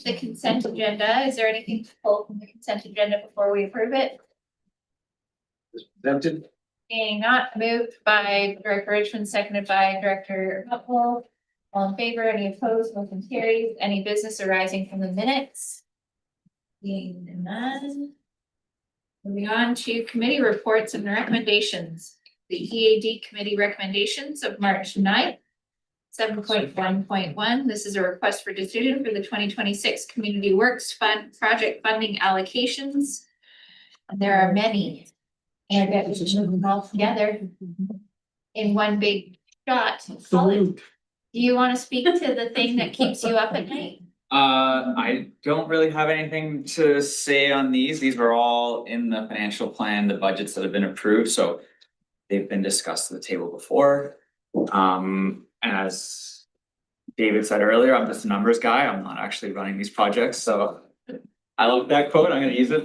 The consent agenda, is there anything to pull from the consent agenda before we approve it? Presented. Being not moved by Director Richmond, seconded by Director Hupel. All in favor, any opposed, motion carries. Any business arising from the minutes? Being none. Moving on to committee reports and recommendations. The EAD committee recommendations of March 9th. 7.1.1, this is a request for decision for the 2026 Community Works Fund project funding allocations. There are many, and that we should move them all together in one big shot. Colin, do you want to speak to the thing that keeps you up at night? I don't really have anything to say on these. These were all in the financial plan, the budgets that have been approved, so they've been discussed at the table before. As David said earlier, I'm just a numbers guy. I'm not actually running these projects, so I love that quote. I'm gonna use it.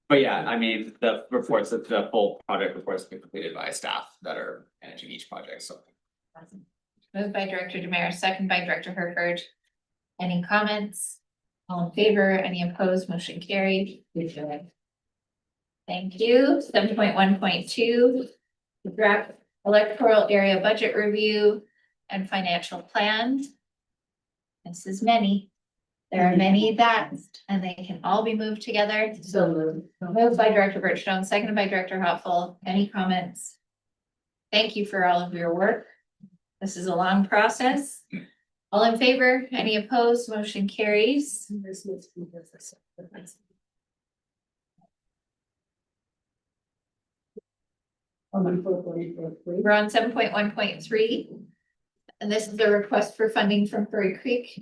But yeah, I mean, the reports, the full project reports have been completed by staff that are managing each project, so. Moved by Director Damaris, second by Director Herford. Any comments? All in favor, any opposed, motion carried. Thank you. 7.1.2, the draft electoral area budget review and financial plan. This is many. There are many that, and they can all be moved together. So moved by Director Birchstone, seconded by Director Hopful. Any comments? Thank you for all of your work. This is a long process. All in favor? Any opposed? Motion carries. We're on 7.1.3. And this is a request for funding from Furry Creek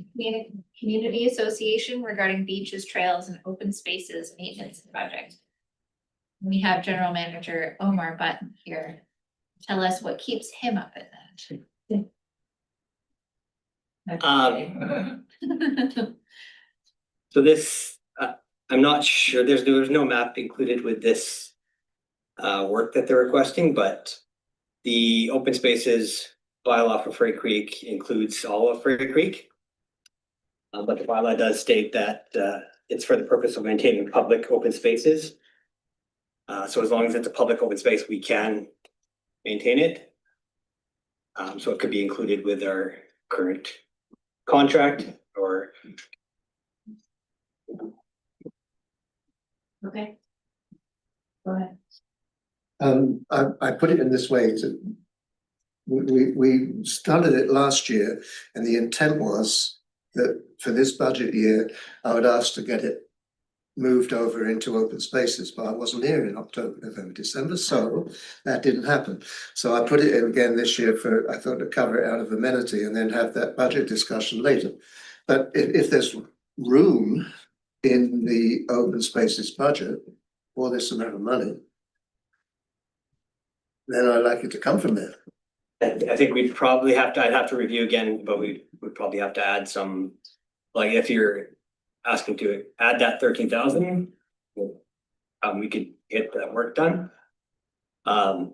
Community Association regarding beaches, trails, and open spaces maintenance project. We have General Manager Omar Button here. Tell us what keeps him up at that. So this, I'm not sure, there's no map included with this work that they're requesting, but the open spaces bylaw for Furry Creek includes all of Furry Creek. But the bylaw does state that it's for the purpose of maintaining public open spaces. So as long as it's a public open space, we can maintain it. So it could be included with our current contract or. Okay. Go ahead. I put it in this way to, we started it last year, and the intent was that for this budget year, I would ask to get it moved over into open spaces, but I wasn't here in October, November, December, so that didn't happen. So I put it in again this year for, I thought, to cover it out of amenity and then have that budget discussion later. But if there's room in the open spaces budget for this amount of money, then I'd like it to come from there. I think we'd probably have to, I'd have to review again, but we would probably have to add some, like if you're asking to add that 13,000, we could get that work done. But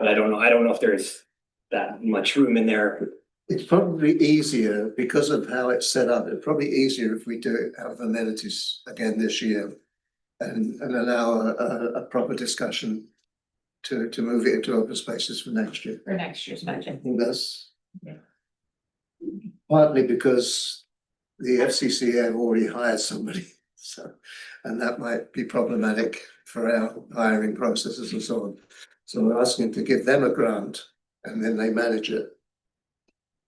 I don't know if there's that much room in there. It's probably easier because of how it's set up. It's probably easier if we do it out of amenities again this year and allow a proper discussion to move it into open spaces for next year. For next year's I budget. think that's partly because the FCC have already hired somebody, so, and that might be problematic for our hiring processes and so on. So we're asking to give them a grant and then they manage it.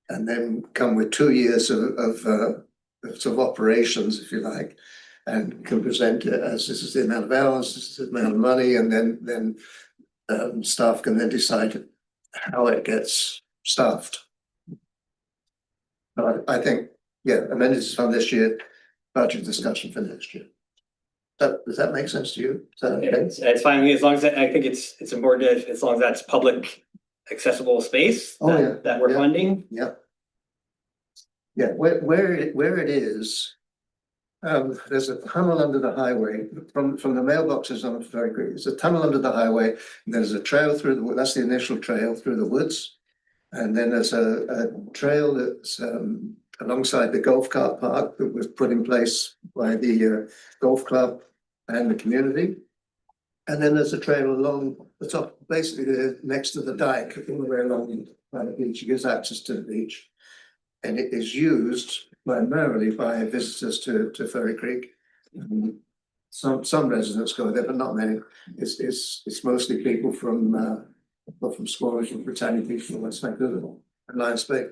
And then come with 2 years of sort of operations, if you like, and can present it as this is the amount of hours, this is the amount of money, and then staff can then decide how it gets staffed. But I think, yeah, amenities fund this year, budget discussion for next year. Does that make sense to you? Is that okay? It's fine with me as long as I think it's important as long as that's public accessible space that we're funding. Yep. Yeah, where it is, there's a tunnel under the highway from the mailboxes on Furry Creek. There's a tunnel under the highway, and there's a trail through the, that's the initial trail through the woods. And then there's a trail that's alongside the golf cart park that was put in place by the golf club and the community. And then there's a trail along the top, basically next to the dike, all the way along by the beach. It gives access to the beach. And it is used primarily by visitors to Ferry Creek. Some residents go there, but not many. It's mostly people from Squamish and Britannia Beach and West Vancouver and Lions Bay.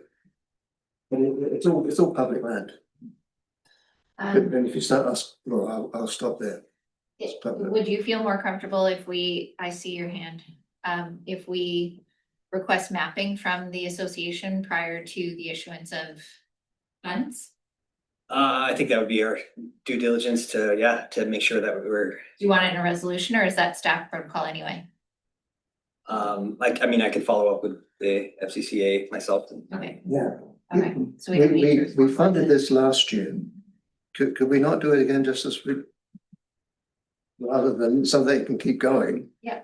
And it's all public land. And if you start asking, well, I'll stop there. Would you feel more comfortable if I see your hand, if we request mapping from the association prior to the issuance of funds? I think that would be our due diligence to make sure that we're, Do you want it in a resolution or is that staff protocol anyway? I could follow up with the FCCA myself. Okay, Yeah. okay, so we don't need to. We respond to funded this. this last year. Could we not do it again just as we? Rather than so they can keep going? Yeah.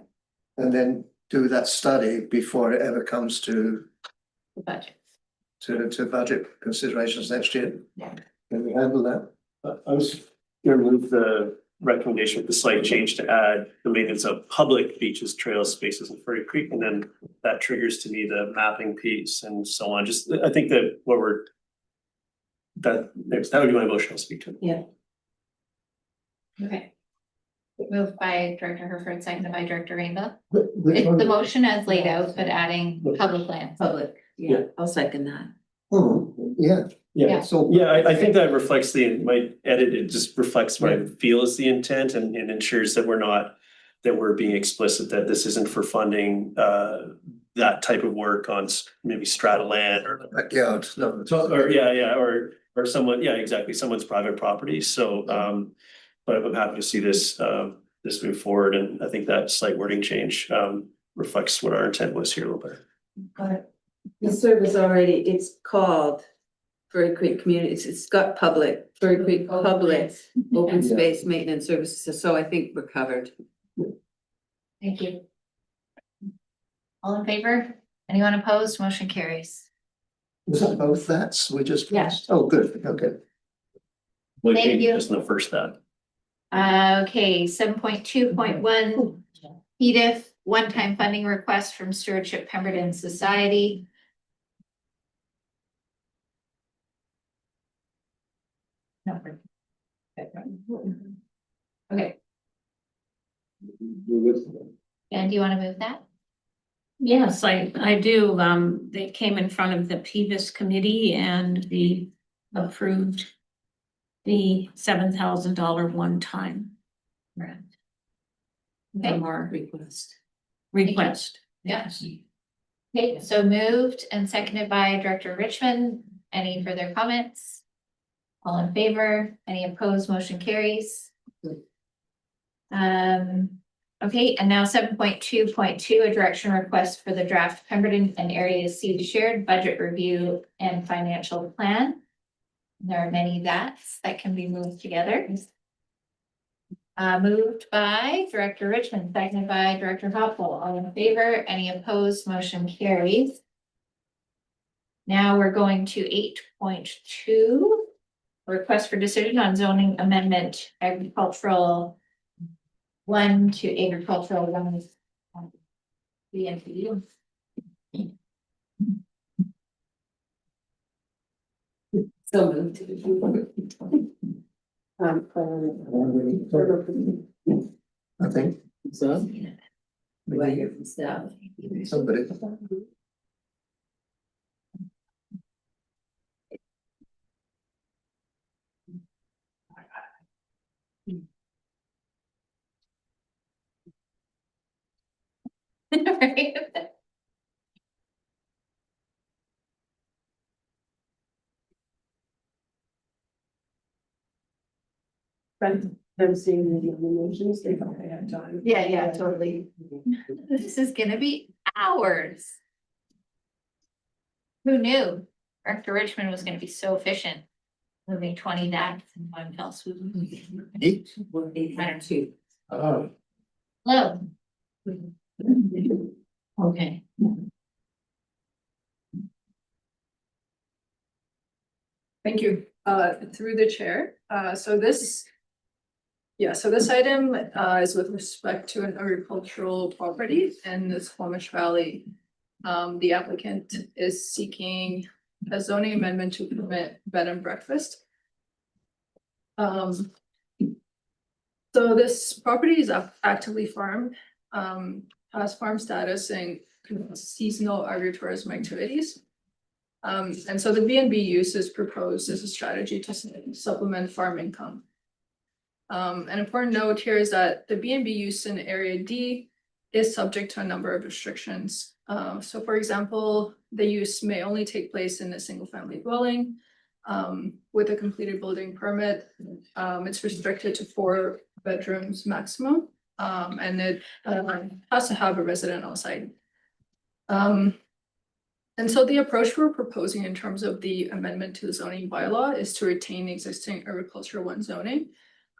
And then do that study before it ever comes to The budget. to budget considerations next year? Yeah. Can we handle that? I was gonna move the recommendation with the slight change to add the maintenance of public beaches, trails, spaces in Furry Creek, and then that triggers to me the mapping piece and so on. Just, I think that what we're. That would be my motion, I'll speak to. Okay. Moved by Director Herford, seconded by Director Rainbow. Which It's one? the motion as laid out, but adding public lands. Public, Yeah. yeah, I'll second that. Oh, yeah. Yeah. So. Yeah, I think that reflects my edit, it just reflects what I feel is the intent and ensures that we're being explicit that this isn't for funding that type of work on maybe strata land or. Backyard, no. Or someone, yeah, exactly, someone's private property, so but I'm happy to see this move forward, and I think that slight wording change reflects what our intent was here a little bit. The service already, it's called Furry Creek Community, it's got Furry Creek Public Open Yeah. Space Maintenance Services, so I think we're covered. Thank you. All in favor? Anyone opposed? Motion carries. Was that both that's, we just. Yeah. Oh, good, okay. Well, Thank change you. just in the first that. Okay, 7.2.1, EDIF, one-time funding request from Stewardship Pemberton Society. No. Okay, and do you want to move that? Yes, I do. They came in front of the PVIS committee and we approved the $7,000 one-time grant. Okay. From our Request. request. Yes. Okay, so moved and seconded by Director Richmond. Any further comments? All in favor? Any opposed? Motion carries. Okay, and now 7.2.2, a direction request for the draft Pemberton and Area C shared budget review and financial plan. There are many that can be moved together. Moved by Director Richmond, seconded by Director Hopple. All in favor? Any opposed? Motion carries. Now we're going to 8.2. Request for decision on zoning amendment agricultural 1 to agricultural 1. BNP. So moved. I think. So. Do I hear from staff? Somebody. Right. Them seeing the emotions, they probably have time. Yeah, totally. This is gonna be hours. Who knew? Director Richmond was gonna be so efficient. Moving 20 decks in one fell swoop. 8.2. Oh. Hello. Okay. Thank you, through the chair, so this. Yeah, so this item is with respect to an agricultural property in the Squamish Valley. The applicant is seeking a zoning amendment to permit bed and breakfast. So this property is actively farmed, has farm status and seasonal agritourism activities. And so the B&B use is proposed as a strategy to supplement farm income. An important note here is that the B&B use in Area D is subject to a number of restrictions. So for example, the use may only take place in a single family dwelling. With a completed building permit, it's restricted to 4 bedrooms maximum. And it has to have a resident on site. And so the approach we're proposing in terms of the amendment to the zoning bylaw is to retain existing agriculture 1 zoning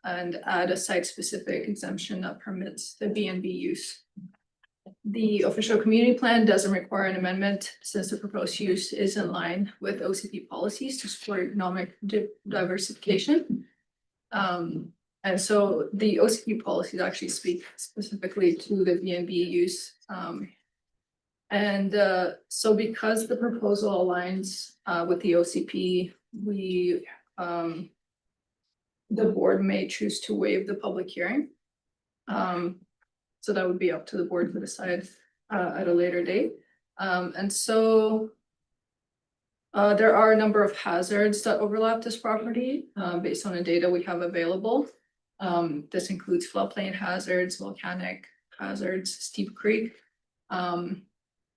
and add a site-specific exemption that permits the B&B use. The official community plan doesn't require an amendment since the proposed use is in line with OCP policies to support economic diversification. And so the OCP policies actually speak specifically to the B&B use. So because the proposal aligns with the OCP, we the board may choose to waive the public hearing. So that would be up to the board to decide at a later date. And so there are a number of hazards that overlap this property based on the data we have available. This includes floodplain hazards, volcanic hazards, steep creek.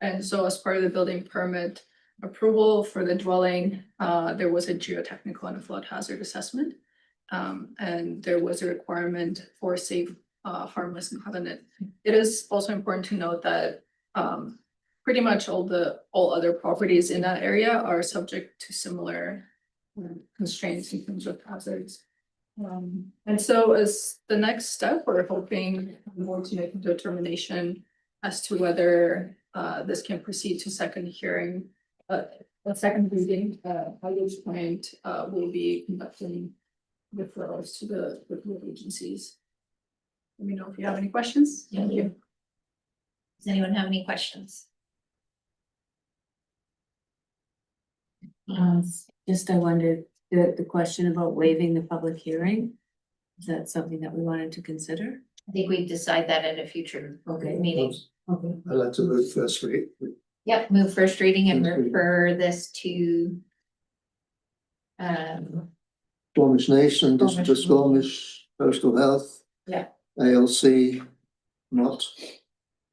And so as part of the building permit approval for the dwelling, there was a geotechnical and a flood hazard assessment. And there was a requirement for a safe, harmless covenant. It is also important to note that pretty much all other properties in that area are subject to similar constraints in terms of hazards. And so as the next step, we're hoping more to make a determination as to whether this can proceed to second hearing, a second reading, at which point we'll be conducting referrals to the agencies. Let me know if you have any questions. Thank you. Does anyone have any questions? Just I wondered, the question about waiving the public hearing, is that something that we wanted to consider? I think we decide that at a future meeting. Okay. I'd like to move first read. Yep, move first reading and First reading. refer this to. Squamish Nation, District of Squamish. Squamish, Coastal Health. Yeah. ALC, not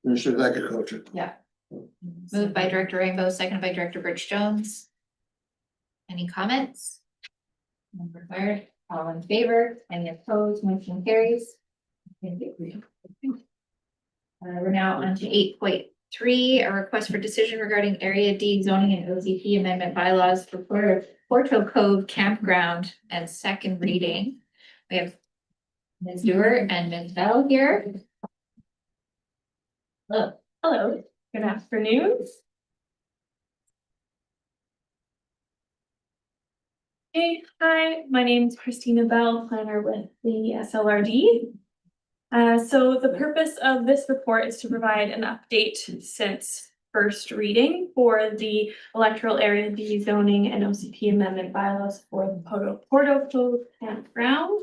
Ministry of Agriculture. Moved by Director Rainbow, seconded by Director Birch Jones. Any comments? None required. All in favor? Any opposed? Motion carries. Thank you. We're now on to 8.3, a request for decision regarding Area D zoning and OCP amendment bylaws for Porto Cove Campground and second reading. We have Ms. Dewar and Ms. Bell here. Hello. Hello, good afternoon. Hey, hi, my name is Christina Bell, planner with the SLRD. So the purpose of this report is to provide an update since first reading for the electoral area D zoning and OCP amendment bylaws for the Porto Cove Campground.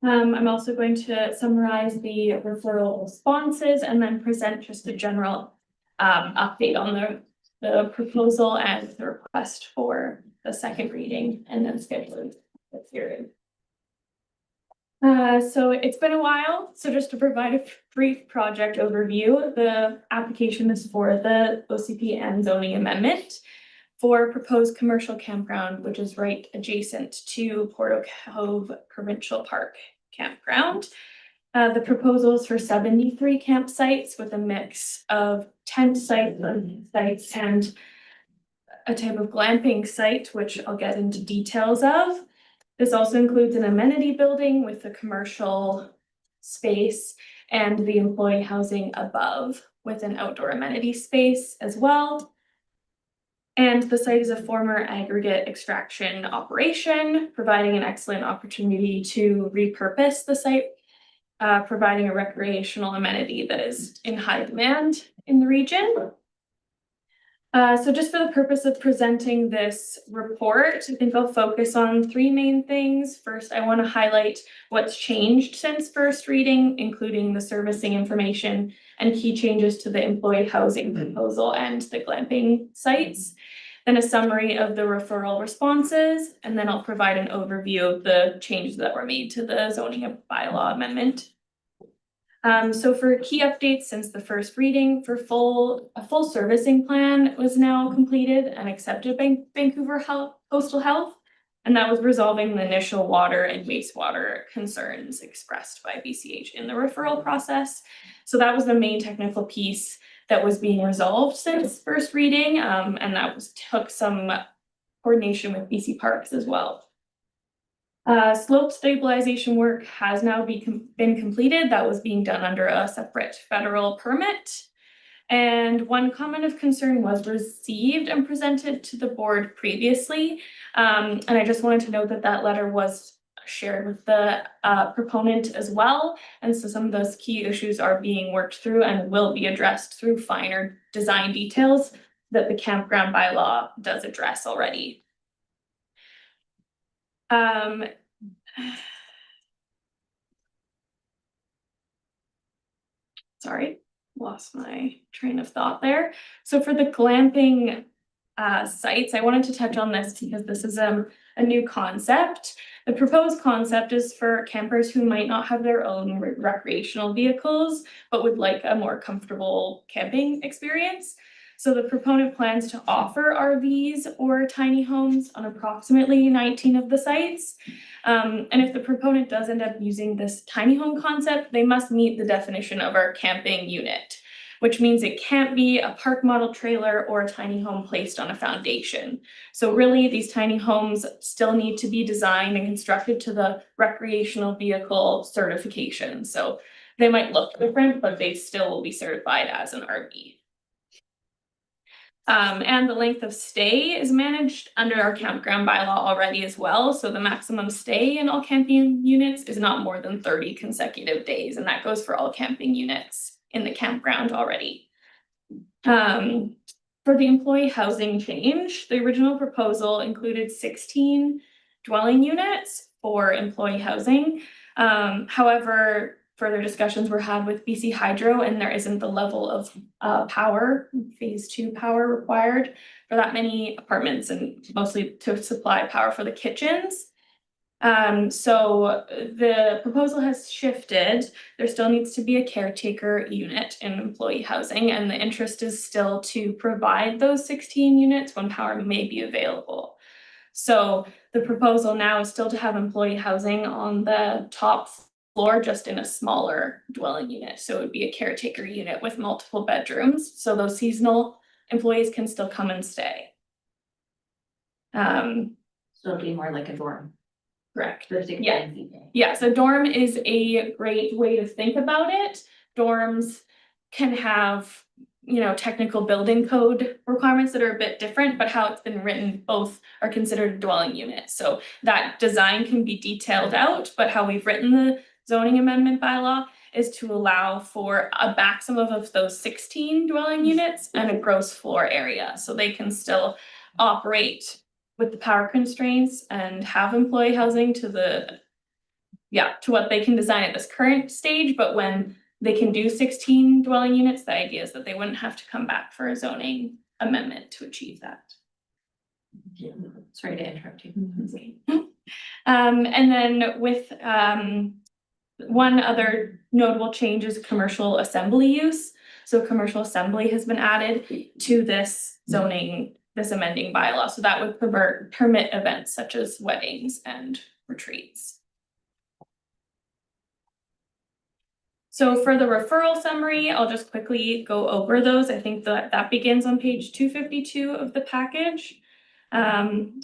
I'm also going to summarize the referral responses and then present just a general update on the proposal and the request for the second reading and then schedule the hearing. So it's been a while, so just to provide a brief project overview, the application is for the OCP and zoning amendment for proposed commercial campground, which is right adjacent to Porto Cove Provincial Park Campground. The proposal is for 73 campsites with a mix of tent sites and a type of glamping site, which I'll get into details of. This also includes an amenity building with a commercial space and the employee housing above with an outdoor amenity space as well. And the site is a former aggregate extraction operation, providing an excellent opportunity to repurpose the site, providing a recreational amenity that is in high demand in the region. So just for the purpose of presenting this report, I think I'll focus on three main things. First, I want to highlight what's changed since first reading, including the servicing information and key changes to the employee housing proposal and the glamping sites. Then a summary of the referral responses, and then I'll provide an overview of the changes that were made to the zoning bylaw amendment. So for key updates since the first reading, a full servicing plan was now completed and accepted by Vancouver Coastal Health. And that was resolving the initial water and wastewater concerns expressed by BCH in the referral process. So that was the main technical piece that was being resolved since first reading. And that took some coordination with BC Parks as well. Slope stabilization work has now been completed. That was being done under a separate federal permit. And one comment of concern was received and presented to the board previously. And I just wanted to note that that letter was shared with the proponent as well. And so some of those key issues are being worked through and will be addressed through finer design details that the campground bylaw does address already. Sorry, lost my train of thought there. So for the glamping sites, I wanted to touch on this because this is a new concept. The proposed concept is for campers who might not have their own recreational vehicles, but would like a more comfortable camping experience. So the proponent plans to offer RVs or tiny homes on approximately 19 of the sites. And if the proponent does end up using this tiny home concept, they must meet the definition of our camping unit, which means it can't be a park model trailer or a tiny home placed on a foundation. So really, these tiny homes still need to be designed and constructed to the recreational vehicle certification. So they might look different, but they still will be certified as an RV. And the length of stay is managed under our campground bylaw already as well. So the maximum stay in all camping units is not more than 30 consecutive days, and that goes for all camping units in the campground already. For the employee housing change, the original proposal included 16 dwelling units for employee housing. However, further discussions were had with BC Hydro, and there isn't the level of power, phase 2 power required for that many apartments, and mostly to supply power for the kitchens. So the proposal has shifted. There still needs to be a caretaker unit in employee housing, and the interest is still to provide those 16 units when power may be available. So the proposal now is still to have employee housing on the top floor, just in a smaller dwelling unit. So it would be a caretaker unit with multiple bedrooms. So those seasonal employees can still come and stay. So it'll be more like a dorm. Correct. Yeah. Yeah, so dorm is a great way to think about it. Dorms can have, technical building code requirements that are a bit different, but how it's been written, both are considered a dwelling unit. So that design can be detailed out, but how we've written the zoning amendment bylaw is to allow for a maximum of those 16 dwelling units and a gross floor area. So they can still operate with the power constraints and have employee housing to what they can design at this current stage. But when they can do 16 dwelling units, the idea is that they wouldn't have to come back for a zoning amendment to achieve that. Sorry to interrupt you. And then with one other notable change is commercial assembly use. So commercial assembly has been added to this zoning, this amending bylaw. So that would permit events such as weddings and retreats. So for the referral summary, I'll just quickly go over those. I think that begins on page 252 of the package.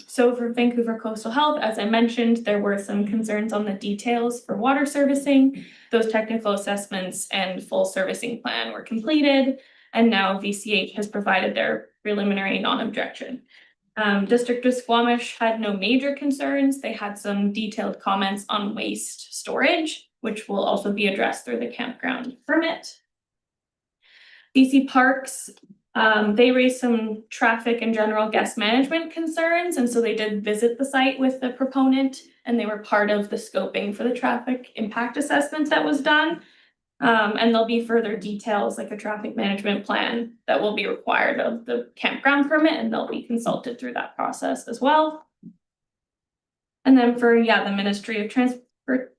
So for Vancouver Coastal Health, as I mentioned, there were some concerns on the details for water servicing. Those technical assessments and full servicing plan were completed. And now VCH has provided their preliminary non-objection. District of Squamish had no major concerns. They had some detailed comments on waste storage, which will also be addressed through the campground permit. BC Parks, they raised some traffic and general guest management concerns, and so they did visit the site with the proponent, and they were part of the scoping for the traffic impact assessment that was done. And there'll be further details like a traffic management plan that will be required of the campground permit, and they'll be consulted through that process as well. And then for, the Ministry of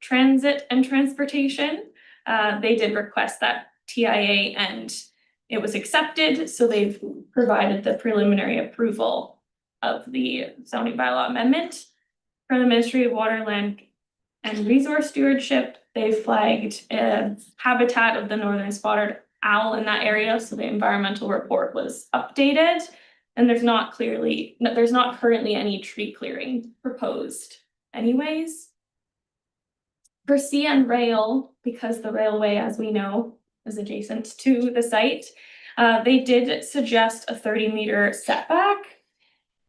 Transit and Transportation, they did request that TIA and it was accepted, so they've provided the preliminary approval of the zoning bylaw amendment. For the Ministry of Water, Land and Resource Stewardship, they flagged a habitat of the northern spotted owl in that area, so the environmental report was updated. And there's not currently any tree clearing proposed anyways. For CN Rail, because the railway, as we know, is adjacent to the site, they did suggest a 30-meter setback.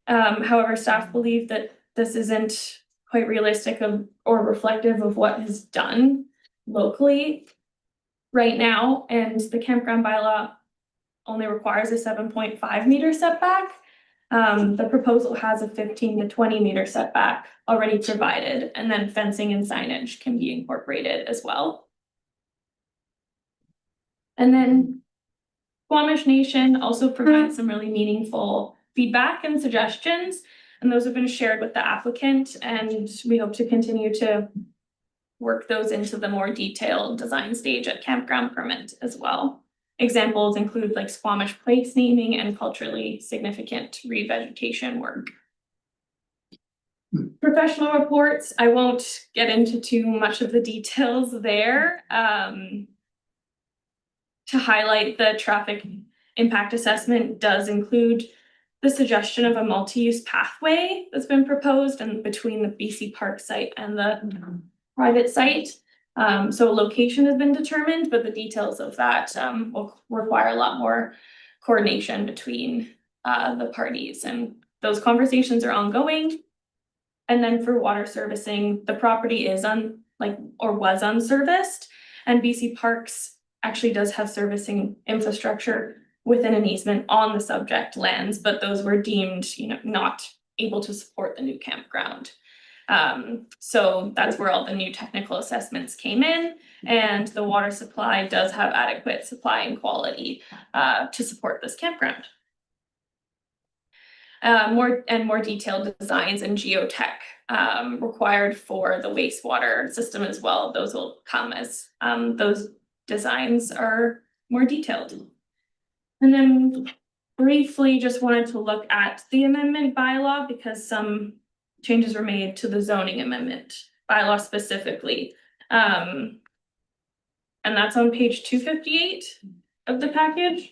However, staff believe that this isn't quite realistic or reflective of what is done locally right now, and the campground bylaw only requires a 7.5 meter setback. The proposal has a 15 to 20 meter setback already provided, and then fencing and signage can be incorporated as well. And then Squamish Nation also provides some really meaningful feedback and suggestions, and those have been shared with the applicant, and we hope to continue to work those into the more detailed design stage at campground permit as well. Examples include like Squamish place naming and culturally significant revegetation work. Professional reports, I won't get into too much of the details there. To highlight, the traffic impact assessment does include the suggestion of a multi-use pathway that's been proposed and between the BC Park site and the private site. So a location has been determined, but the details of that will require a lot more coordination between the parties, and those conversations are ongoing. And then for water servicing, the property is was unserviced, and BC Parks actually does have servicing infrastructure within an easement on the subject lands, but those were deemed, not able to support the new campground. So that's where all the new technical assessments came in, and the water supply does have adequate supply and quality to support this campground. More detailed designs and geotech required for the wastewater system as well. Those will come as those designs are more detailed. And then briefly just wanted to look at the amendment bylaw because some changes were made to the zoning amendment bylaw specifically. And that's on page 258 of the package.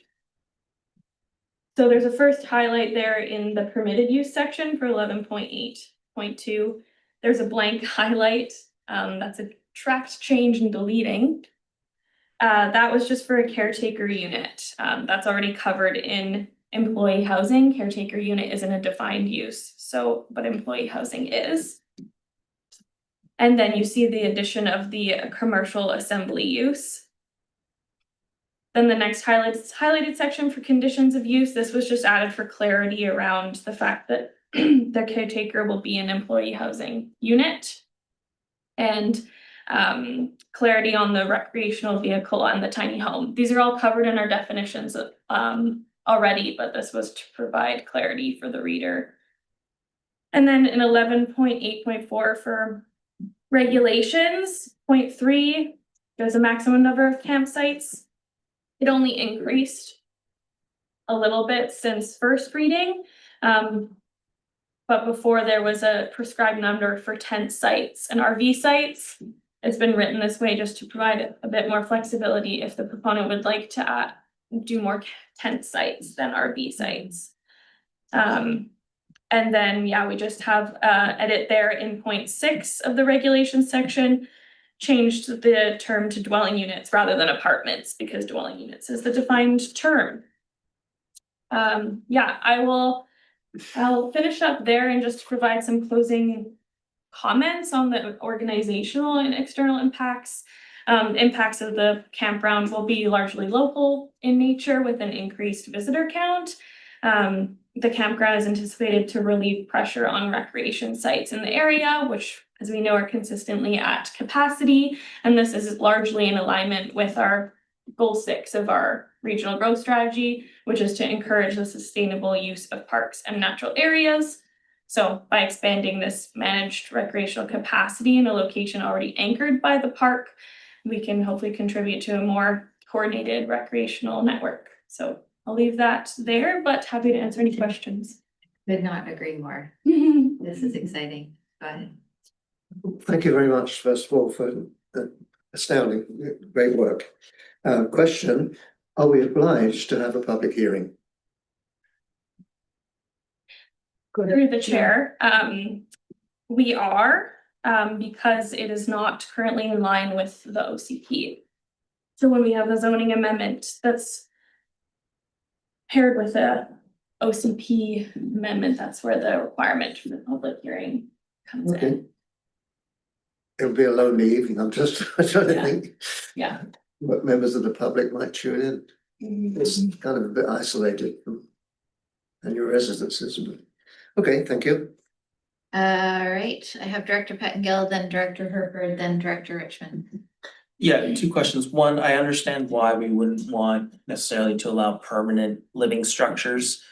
So there's a first highlight there in the permitted use section for 11.8.2. There's a blank highlight. That's a tracked change in deleting. That was just for a caretaker unit. That's already covered in employee housing. Caretaker unit isn't a defined use, but employee housing is. And then you see the addition of the commercial assembly use. Then the next highlighted section for conditions of use. This was just added for clarity around the fact that the caretaker will be an employee housing unit. And clarity on the recreational vehicle and the tiny home. These are all covered in our definitions already, but this was to provide clarity for the reader. And then in 11.8.4 for regulations, 0.3, there's a maximum number of campsites. It only increased a little bit since first reading. But before there was a prescribed number for tent sites and RV sites. It's been written this way just to provide a bit more flexibility if the proponent would like to do more tent sites than RV sites. And then, we just have edit there in 0.6 of the regulations section, changed the term to dwelling units rather than apartments, because dwelling units is the defined term. Yeah, I'll finish up there and just provide some closing comments on the organizational and external impacts. Impacts of the campground will be largely local in nature with an increased visitor count. The campground is anticipated to relieve pressure on recreation sites in the area, which, as we know, are consistently at capacity. And this is largely in alignment with our goal 6 of our regional growth strategy, which is to encourage the sustainable use of parks and natural areas. So by expanding this managed recreational capacity in a location already anchored by the park, we can hopefully contribute to a more coordinated recreational network. So I'll leave that there, but happy to answer any questions. Could not agree more. This is exciting. Go ahead. Thank you very much, first of all, for the astounding, great work. Question, are we obliged to have a public hearing? Through the chair, we are, because it is not currently in line with the OCP. So when we have the zoning amendment that's paired with a OCP amendment, that's where the requirement for the public hearing comes Okay. in. It'll be a lonely evening, I'm just trying to Yeah. think Yeah. what members of the public might tune in. It's kind of a bit isolated from your residences. Okay, thank you. All right, I have Director Pettengill, then Director Herford, then Director Richmond. Yeah, 2 questions. One, I understand why we wouldn't want necessarily to allow permanent living structures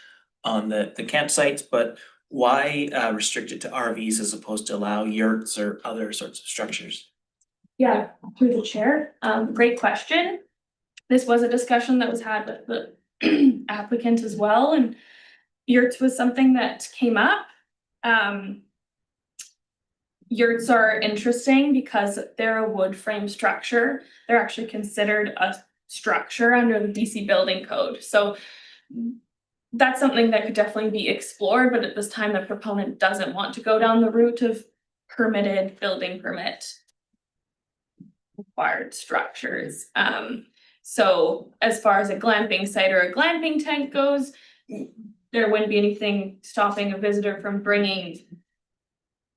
on the campsites, but why restrict it to RVs as opposed to allow yurts or other sorts of structures? Yeah, through the chair. Great question. This was a discussion that was had with the applicant as well, and yurts was something that came up. Yurts are interesting because they're a wood frame structure. They're actually considered a structure under the BC building code. So that's something that could definitely be explored, but at this time, the proponent doesn't want to go down the route of permitted building permit required structures. So as far as a glamping site or a glamping tent goes, there wouldn't be anything stopping a visitor from bringing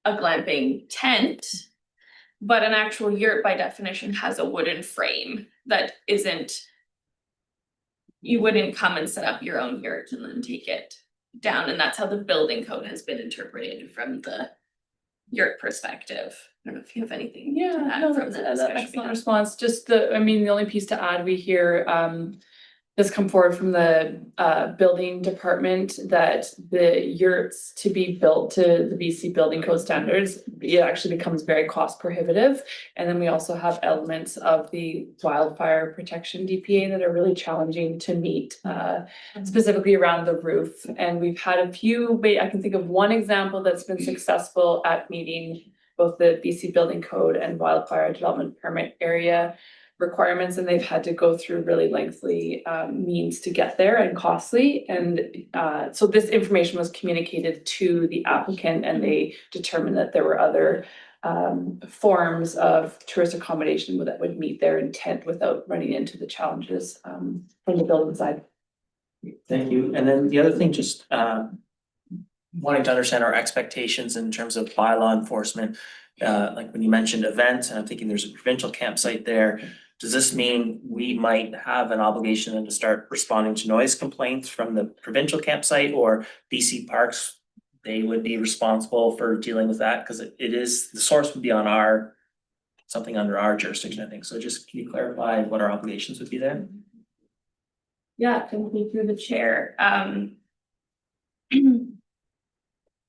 a glamping tent, but an actual yurt by definition has a wooden frame that isn't, you wouldn't come and set up your own yurt and then take it down, and that's how the building code has been interpreted from the yurt perspective. I don't know if you have anything to Yeah, add no, from that's the an discussion. excellent response. Just the only piece to add, we hear has come forward from the building department that the yurts to be built to the BC building code standards, it actually becomes very cost prohibitive. And then we also have elements of the wildfire protection DPA that are really challenging to meet, specifically around the roof. And we've had a few, I can think of one example that's been successful at meeting both the BC building code and wildfire development permit area requirements, and they've had to go through really lengthy means to get there and costly. And so this information was communicated to the applicant, and they determined that there were other forms of tourist accommodation that would meet their intent without running into the challenges from the building side. Thank you. And then the other thing, just wanting to understand our expectations in terms of bylaw enforcement. Like when you mentioned events, and I'm thinking there's a provincial campsite there. Does this mean we might have an obligation then to start responding to noise complaints from the provincial campsite, or BC Parks, they would be responsible for dealing with that? Because it is, the source would be on something under our jurisdiction, I think. So just can you clarify what our obligations would be there? Yeah, thank you through the chair. I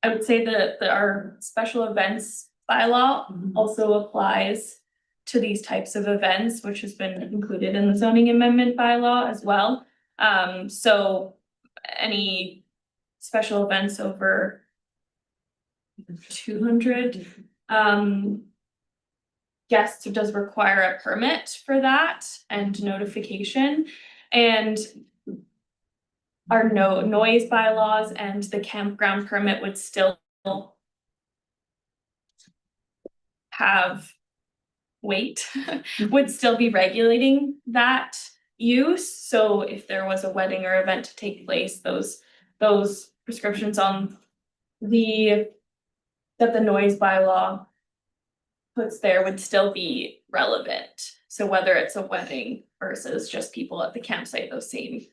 would say that our special events bylaw also applies to these types of events, which has been included in the zoning amendment bylaw as well. So any special events over 200 guests does require a permit for that and notification. And our noise bylaws and the campground permit would still have weight would still be regulating that use. So if there was a wedding or event to take place, those prescriptions on that the noise bylaw puts there would still be relevant. So whether it's a wedding versus just people at the campsite, those same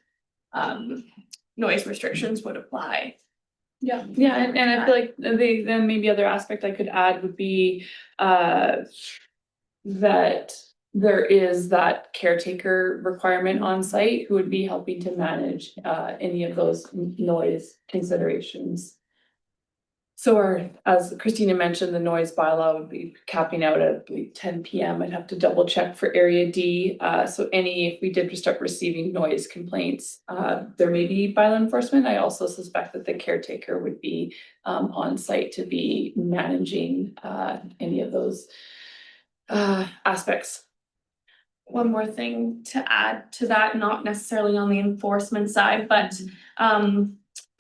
noise restrictions would apply. Yeah, and I feel like then maybe other aspect I could add would be that there is that caretaker requirement on site who would be helping to manage any of those noise considerations. So as Christina mentioned, the noise bylaw would be capping out at 10 PM. I'd have to double check for area D. So if we did start receiving noise complaints, there may be bylaw enforcement. I also suspect that the caretaker would be on site to be managing any of those aspects. One more thing to add to that, not necessarily on the enforcement side, but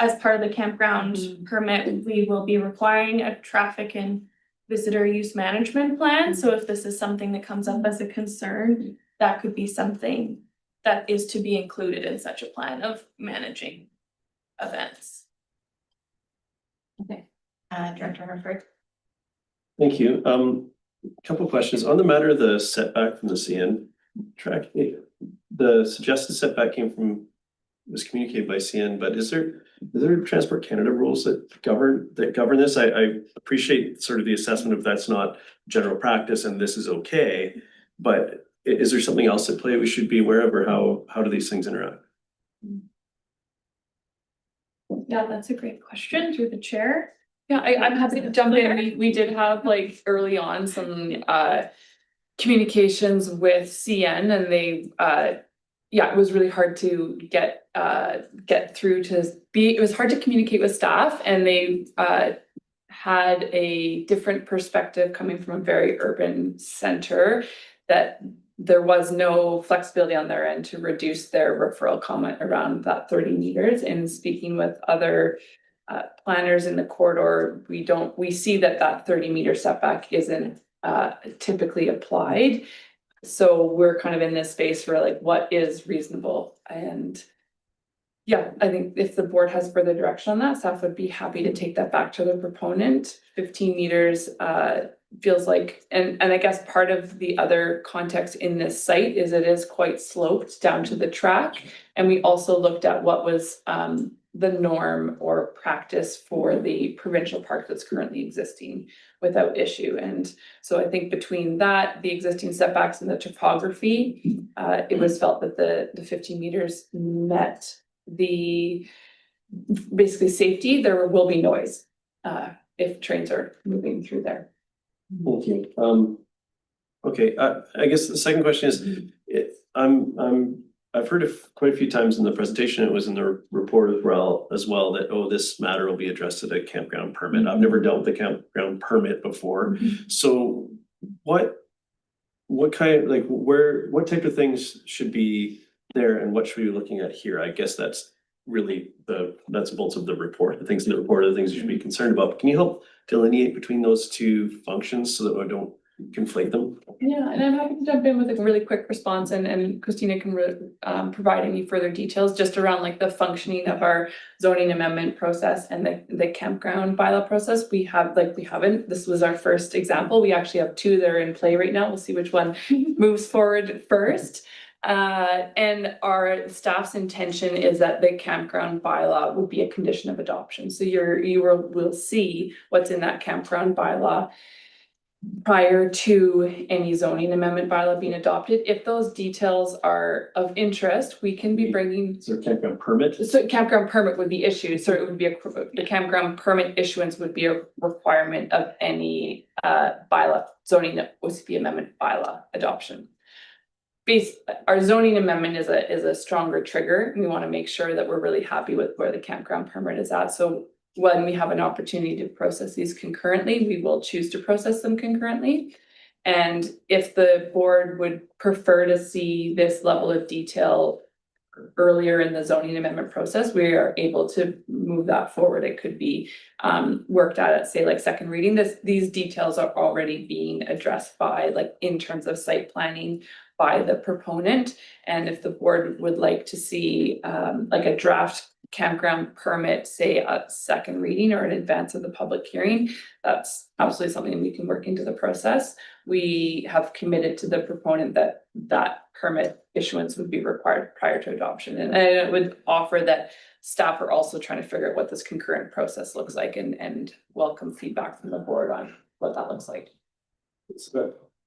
as part of the campground permit, we will be requiring a traffic and visitor use management plan. So if this is something that comes up as a concern, that could be something that is to be included in such a plan of managing events. Okay, Director Harford. Thank you. Couple of questions on the matter of the setback from the CN track. The suggested setback was communicated by CN, but is there Transport Canada rules that govern this? I appreciate sort of the assessment of that's not general practice and this is okay, but is there something else at play we should be aware of, or how do these things interact? Yeah, that's a great question through the chair. Yeah, I'm happy to jump in. We did have like early on some communications with CN, and they it was really hard to get through it was hard to communicate with staff, and they had a different perspective coming from a very urban center that there was no flexibility on their end to reduce their referral comment around that 30 meters. And speaking with other planners in the corridor, we see that 30-meter setback isn't typically applied. So we're kind of in this space where like, what is reasonable? And yeah, I think if the board has further direction on that, staff would be happy to take that back to the proponent. 15 meters feels like, and I guess part of the other context in this site is it is quite sloped down to the track. And we also looked at what was the norm or practice for the provincial park that's currently existing without issue. And so I think between that, the existing setbacks and the topography, it was felt that the 15 meters met the basically safety. There will be noise if trains are moving through there. Thank you. Okay, I guess the second question is, I've heard it quite a few times in the presentation, it was in the report as well that, this matter will be addressed at a campground permit. I've never dealt with a campground permit before. So what kind of what type of things should be there and what should we be looking at here? I guess that's really the nuts and bolts of the report. The things in the report are the things you should be concerned about. But can you help delineate between those two functions so that I don't conflate them? Yeah, and I'm happy to jump in with a really quick response, and Christina can provide any further details just around like the functioning of our zoning amendment process and the campground bylaw process. This was our first example. We actually have two that are in play right now. We'll see which one moves forward first. And our staff's intention is that the campground bylaw would be a condition of adoption. So you will see what's in that campground bylaw prior to any zoning amendment bylaw being adopted. If those details are of interest, we can be bringing. So campground permit? So campground permit would be issued. So it would be the campground permit issuance would be a requirement of any bylaw zoning OCP amendment bylaw adoption. Our zoning amendment is a stronger trigger. We want to make sure that we're really happy with where the campground permit is at. So when we have an opportunity to process these concurrently, we will choose to process them concurrently. And if the board would prefer to see this level of detail earlier in the zoning amendment process, we are able to move that forward. It could be worked at say like second reading. These details are already being addressed by like in terms of site planning by the proponent. And if the board would like to see like a draft campground permit, say a second reading or in advance of the public hearing, that's absolutely something we can work into the process. We have committed to the proponent that that permit issuance would be required prior to adoption. And I would offer that staff are also trying to figure out what this concurrent process looks like and welcome feedback from the board on what that looks like.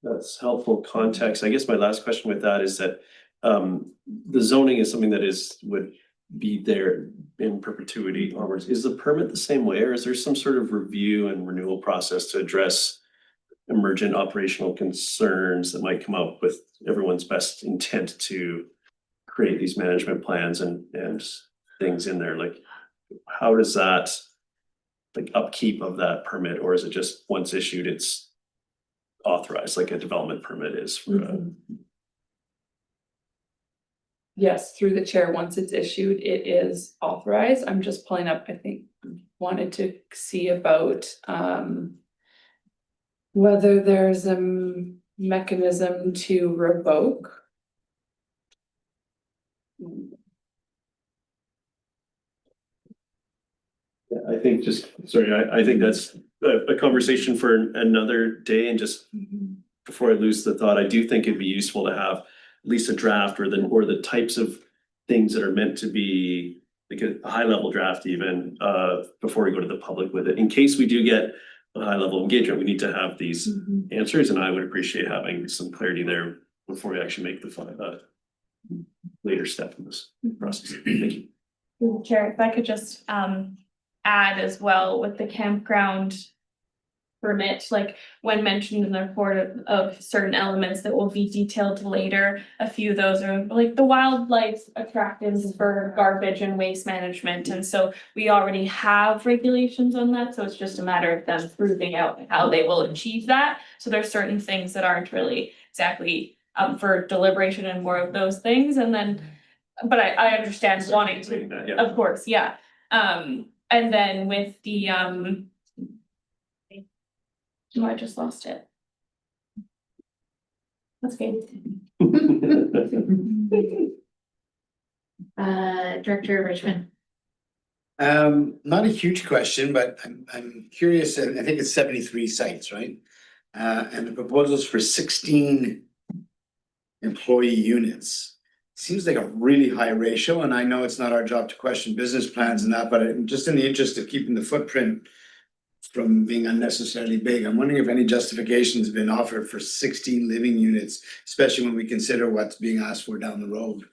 That's helpful context. I guess my last question with that is that the zoning is something that would be there in perpetuity onwards. Is the permit the same way, or is there some sort of review and renewal process to address emergent operational concerns that might come up with everyone's best intent to create these management plans and things in there? Like, how does that like upkeep of that permit, or is it just once issued, it's authorized like a development permit is for a Yes, through the chair, once it's issued, it is authorized. I'm just pulling up, I think, wanted to see about whether there's a mechanism to revoke. I think I think that's a conversation for another day. And just before I lose the thought, I do think it'd be useful to have at least a draft or the types of things that are meant to be like a high level draft even before we go to the public with it. In case we do get a high level engagement, we need to have these answers, and I would appreciate having some clarity there before we actually make the later step in this process. Thank you. Chair, if I could just add as well with the campground permit, like when mentioned in the report of certain elements that will be detailed later, a few of those are like the wildlife attractants for garbage and waste management. And so we already have regulations on that. So it's just a matter of them proving out how they will achieve that. So there's certain things that aren't really exactly up for deliberation and more of those things. And then, but I understand wanting to, of course, yeah. And then with the oh, I just lost it. That's okay. Director Richmond. Not a huge question, but I'm curious, and I think it's 73 sites, right? And the proposals for 16 employee units. Seems like a really high ratio, and I know it's not our job to question business plans and that, but just in the interest of keeping the footprint from being unnecessarily big, I'm wondering if any justification has been offered for 16 living units, especially when we consider what's being asked for down the road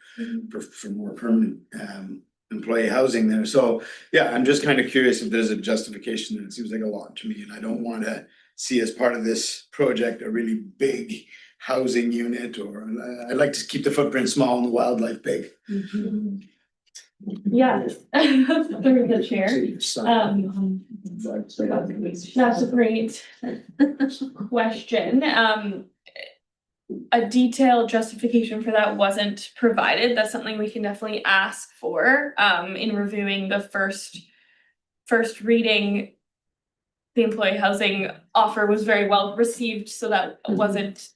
for more permanent employee housing there. So yeah, I'm just kind of curious if there's a justification, and it seems like a lot to me, and I don't want to see as part of this project a really big housing unit, or I'd like to keep the footprint small and the wildlife big. Yeah, through the chair. That's a great question. A detailed justification for that wasn't provided. That's something we can definitely ask for in reviewing the first reading. The employee housing offer was very well received, so that wasn't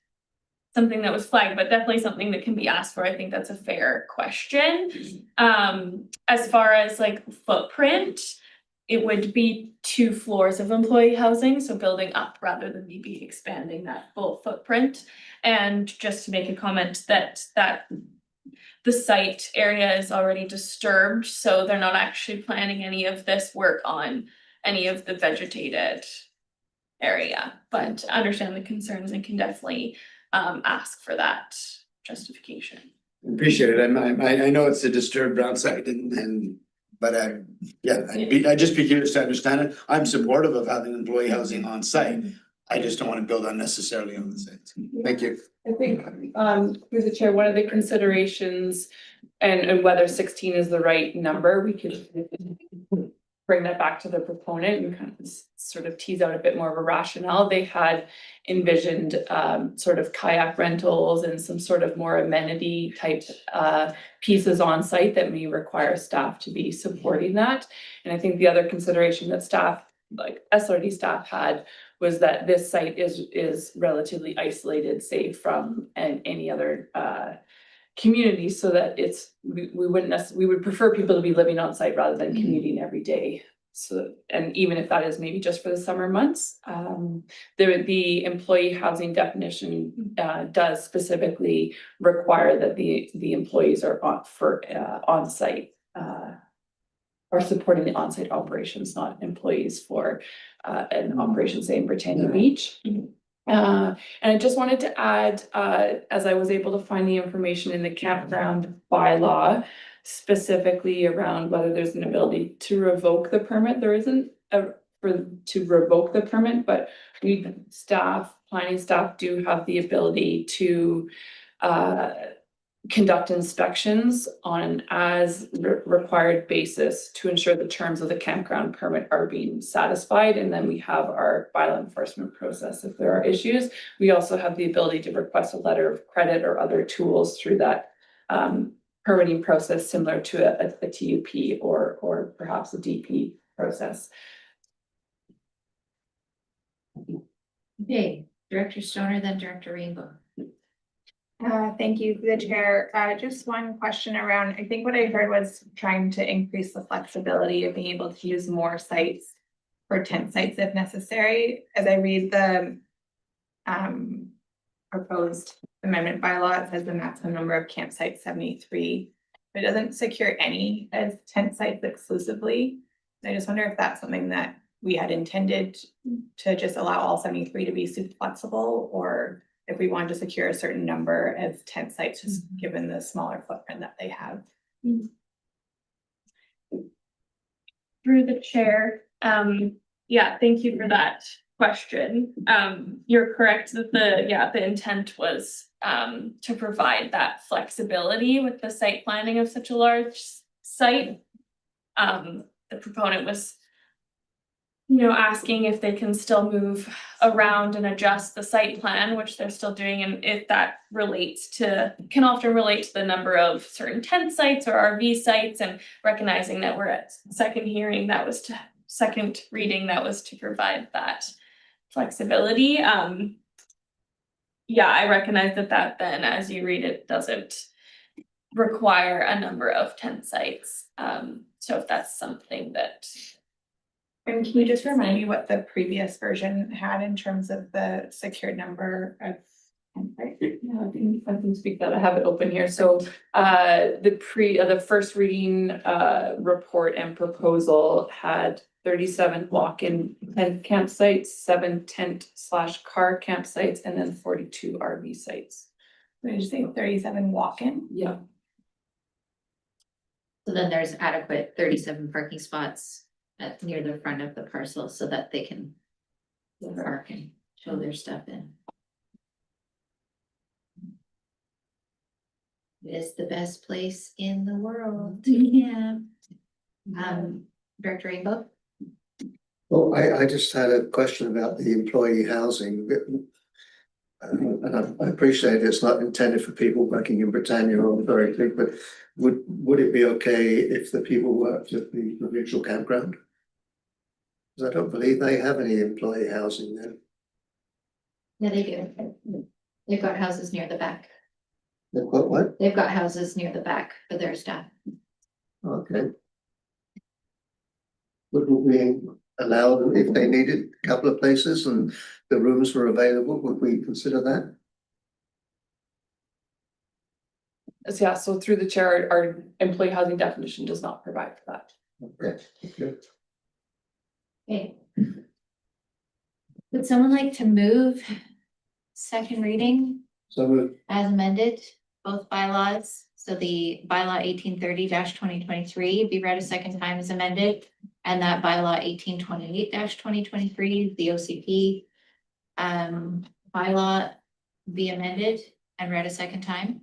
something that was flagged, but definitely something that can be asked for. I think that's a fair question. As far as like footprint, it would be 2 floors of employee housing, so building up rather than maybe expanding that full footprint. And just to make a comment that the site area is already disturbed, so they're not actually planning any of this work on any of the vegetated area, but understand the concerns and can definitely ask for that justification. Appreciate it. I know it's a disturbed brown site but I'd just be curious to understand it. I'm supportive of having employee housing on site. I just don't want to build unnecessarily on the site. Thank you. I think through the chair, one of the considerations and whether 16 is the right number, we could bring that back to the proponent and kind of sort of tease out a bit more of a rationale. They had envisioned sort of kayak rentals and some sort of more amenity type pieces on site that may require staff to be supporting that. And I think the other consideration that staff, like SLRD staff, had was that this site is relatively isolated, say, from any other community, so that we would prefer people to be living on site rather than commuting every day. So, and even if that is maybe just for the summer months, the employee housing definition does specifically require that the employees are on site are supporting the on-site operations, not employees for an operation, say, in Britannia Beach. And I just wanted to add, as I was able to find the information in the campground bylaw, specifically around whether there's an ability to revoke the permit. There isn't to revoke the permit, but planning staff do have the ability to conduct inspections on an as required basis to ensure the terms of the campground permit are being satisfied. And then we have our bylaw enforcement process if there are issues. We also have the ability to request a letter of credit or other tools through that permitting process, similar to a TUP or perhaps a DP process. Okay, Director Stoner, then Director Rainbow. Thank you, the chair. Just one question around, I think what I heard was trying to increase the flexibility of being able to use more sites for tent sites if necessary. As I read the proposed amendment bylaw, it says the maximum number of campsites 73. It doesn't secure any as tent sites exclusively. I just wonder if that's something that we had intended to just allow all 73 to be super flexible, or if we wanted to secure a certain number of tent sites, just given the smaller footprint that they have. Through the chair, yeah, thank you for that question. You're correct that the intent was to provide that flexibility with the site planning of such a large site. The proponent was asking if they can still move around and adjust the site plan, which they're still doing, and if that can often relate to the number of certain tent sites or RV sites, and recognizing that we're at second reading, that was to provide that flexibility. Yeah, I recognize that then, as you read it, doesn't require a number of tent sites. So if that's something that. And can you just remind me what the previous version had in terms of the secured number of? Yeah, I can speak that. I have it open here. So the first reading report and proposal had 37 walk-in tent campsites, 7 tent/car campsites, and then 42 RV sites. Did you say 37 walk-in? Yeah. So then there's adequate 37 parking spots near the front of the parcel so that they can park and show their stuff in. It is the best place in the world. Yeah. Director Rainbow? Well, I just had a question about the employee housing. And I appreciate it's not intended for people working in Britannia or Berkeley, but would it be okay if the people worked at the provincial campground? Because I don't believe they have any employee housing there. Yeah, they do. They've got houses near the back. They've got what? They've got houses near the back for their staff. Okay. Would we allow them, if they needed a couple of places and the rooms were available, would we consider that? Yeah, so through the chair, our employee housing definition does not provide for that. Okay. Okay. Would someone like to move second reading So as amended, both bylaws? So the bylaw 1830-2023 be read a second time as amended, and that bylaw 1828-2023, the OCP bylaw be amended and read a second time.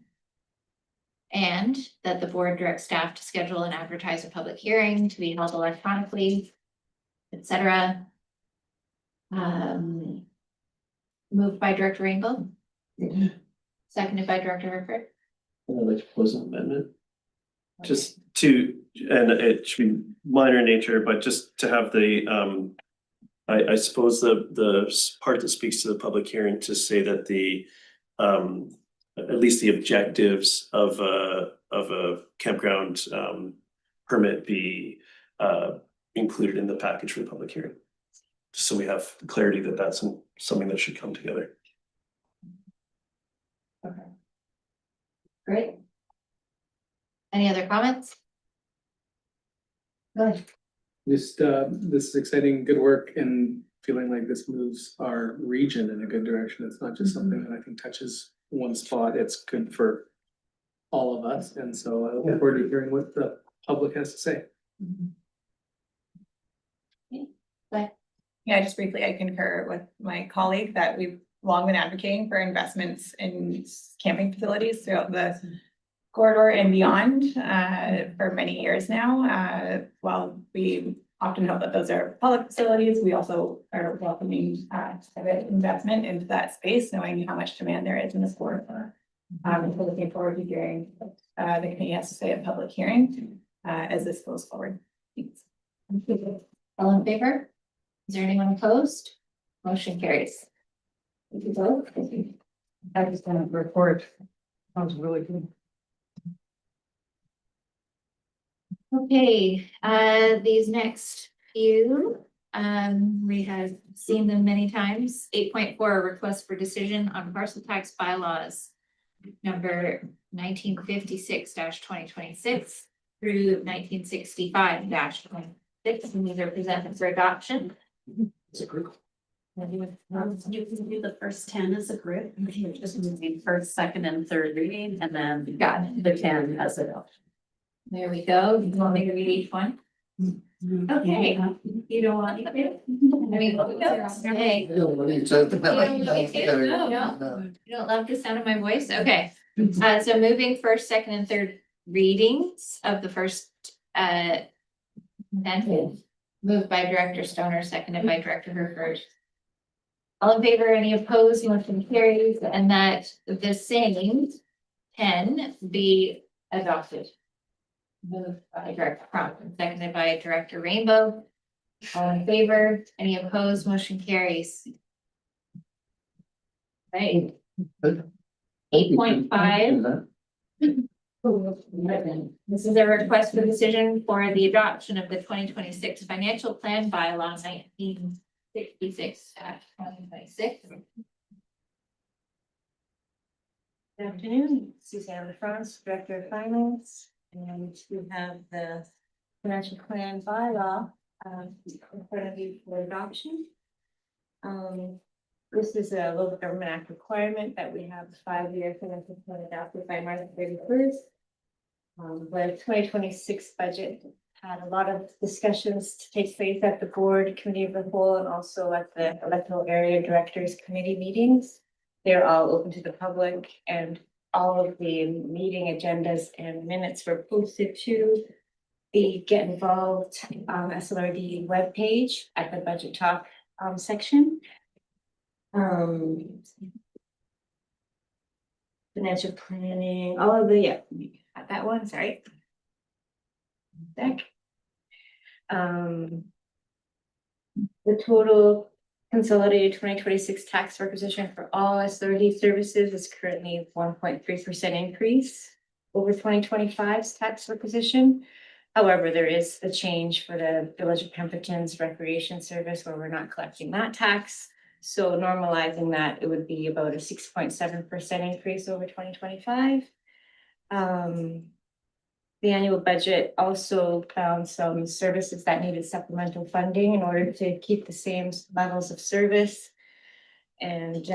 And that the board directs staff to schedule and advertise a public hearing to be held electronically, etc. Moved by Director Rainbow. Seconded by Director Herford. I'd like to propose an amendment. Just to, and it should be minor in nature, but just to have the, I suppose the part that speaks to the public hearing to say that the, at least the objectives of a campground, permit be, included in the package for the public hearing. Just so we have clarity that that's something that should come together. Okay. Great. Any other comments? Go ahead. Just, this is exciting, good work, and feeling like this moves our region in a good direction. It's not just something that I think touches one spot, it's good for all of us, and so I look forward to hearing what the public has to say. Yeah, just briefly, I concur with my colleague that we've long been advocating for investments in camping facilities throughout the corridor and beyond for many years now. While we often know that those are public facilities, we also are welcoming private investment into that space, knowing how much demand there is in this corridor. We're looking forward to hearing what the committee has to say at public hearing as this goes forward. Thanks. All in favor? Is there anyone opposed? Motion carries. Thank you both. I just want to report. Sounds really good. Okay, these next few, we have seen them many times. 8.4, request for decision on parcel tax bylaws. Number 1956-2026 through 1965-26, and these are presented for adoption. It's a group. You can do the first 10 as a group, just moving first, second, and third reading, and then Got it. the 10 as a. There we go. You want me to read each one? Okay. You don't want me to? I mean, hey. You don't want to turn No. You don't love the sound of my voice? Okay. So moving first, second, and third readings of the first sentence. Moved by Director Stoner, seconded by Director Herford. All in favor, any opposed, motion carries, and that the same 10 be adopted. Moved by Director Crompton, seconded by Director Rainbow. All in favor, any opposed, motion carries. Right. 8.5. This is a request for decision for the adoption of the 2026 financial plan bylaw 1966-2026. Good afternoon, Suzanne LaFrance, Director of Finance, and we have the financial plan bylaw in front of you for adoption. This is a local government act requirement that we have the 5-year financial plan adopted by March 31st. The 2026 budget had a lot of discussions to take place at the board committee of the whole and also at the electoral area directors committee meetings. They're all open to the public, and all of the meeting agendas and minutes were posted to the Get Involved SLRD webpage at the budget talk section. Financial planning, all of the, at that one, sorry. Back. The total consolidated 2026 tax requisition for all SLRD services is currently 1.3% increase over 2025's tax requisition. However, there is a change for the Village of Pemberton's recreation service where we're not collecting that tax. So normalizing that, it would be about a 6.7% increase over 2025. The annual budget also found some services that needed supplemental funding in order to keep the same levels of service. And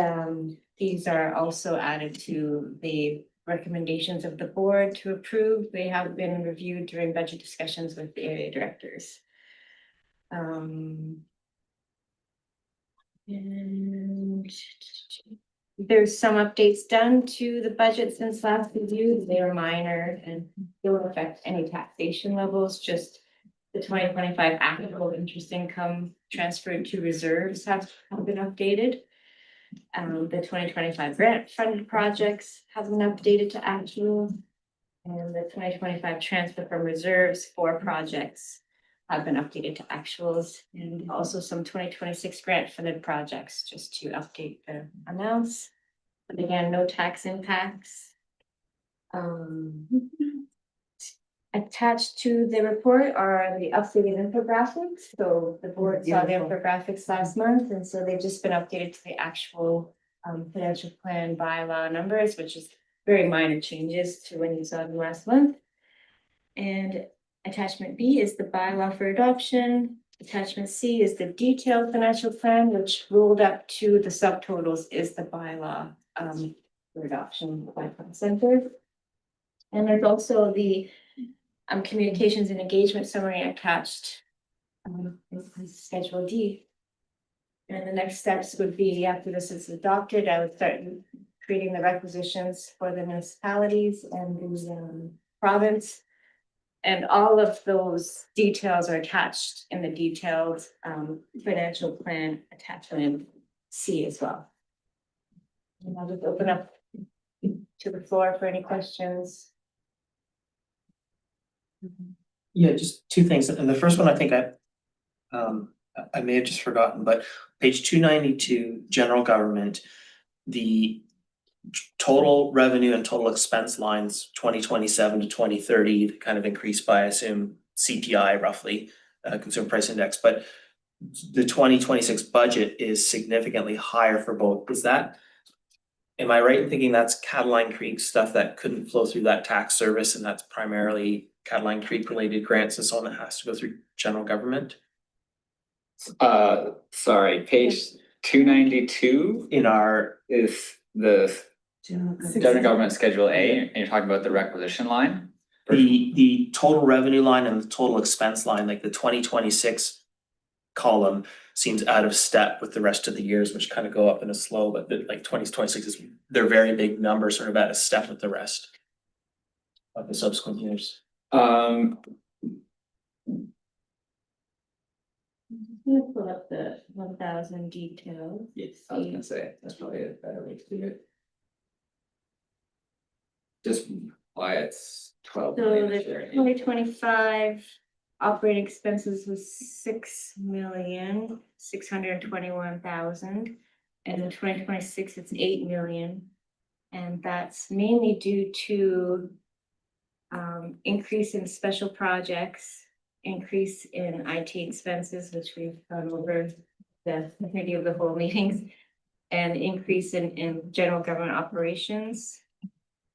these are also added to the recommendations of the board to approve. They have been reviewed during budget discussions with the area directors. And there's some updates done to the budget since last review. They are minor and don't affect any taxation levels, just the 2025 actual interest income transferred to reserves have been updated. The 2025 grant funded projects have been updated to actual. And the 2025 transfer from reserves for projects have been updated to actuals, and also some 2026 grant funded projects, just to update the amounts. But again, no tax impacts. Attached to the report are the updated infographics. So the board saw the infographics last month, and so they've just been updated to the actual financial plan bylaw numbers, which is very minor changes to when you saw them last month. And attachment B is the bylaw for adoption. Attachment C is the detailed financial plan, which rolled up to the subtotals is the bylaw for adoption by consenter. And there's also the communications and engagement summary attached in Schedule D. And the next steps would be, after this is adopted, I would start creating the requisitions for the municipalities and the province. And all of those details are attached in the detailed financial plan attachment C as well. And I'll just open up to the floor for any questions. Yeah, just two things, and the first one I think I may have just forgotten, but page 292, general government, the total revenue and total expense lines 2027 to 2030 kind of increased by, I assume, CPI roughly, consumer price index, but the 2026 budget is significantly higher for both. Is that, am I right in thinking that's Cataline Creek stuff that couldn't flow through that tax service, and that's primarily Cataline Creek related grants and so on that has to go through general government? Sorry, page 292 in our is the general government schedule A, and you're talking about the requisition line? The total revenue line and the total expense line, like the 2026 column seems out of step with the rest of the years, which kind of go up in a slow, but like 2026 is, they're very big numbers, sort of out of step with the rest of the subsequent years. Pull up the 1,000 details. Yes, I was gonna say, that's probably a better way to do it. Just why it's 12 So million the this year. 2025 operating expenses was 6,621,000, and in 2026 it's 8 million, and that's mainly due to increase in special projects, increase in IT expenses, which we've gone over the committee of the whole meetings, and increase in general government operations,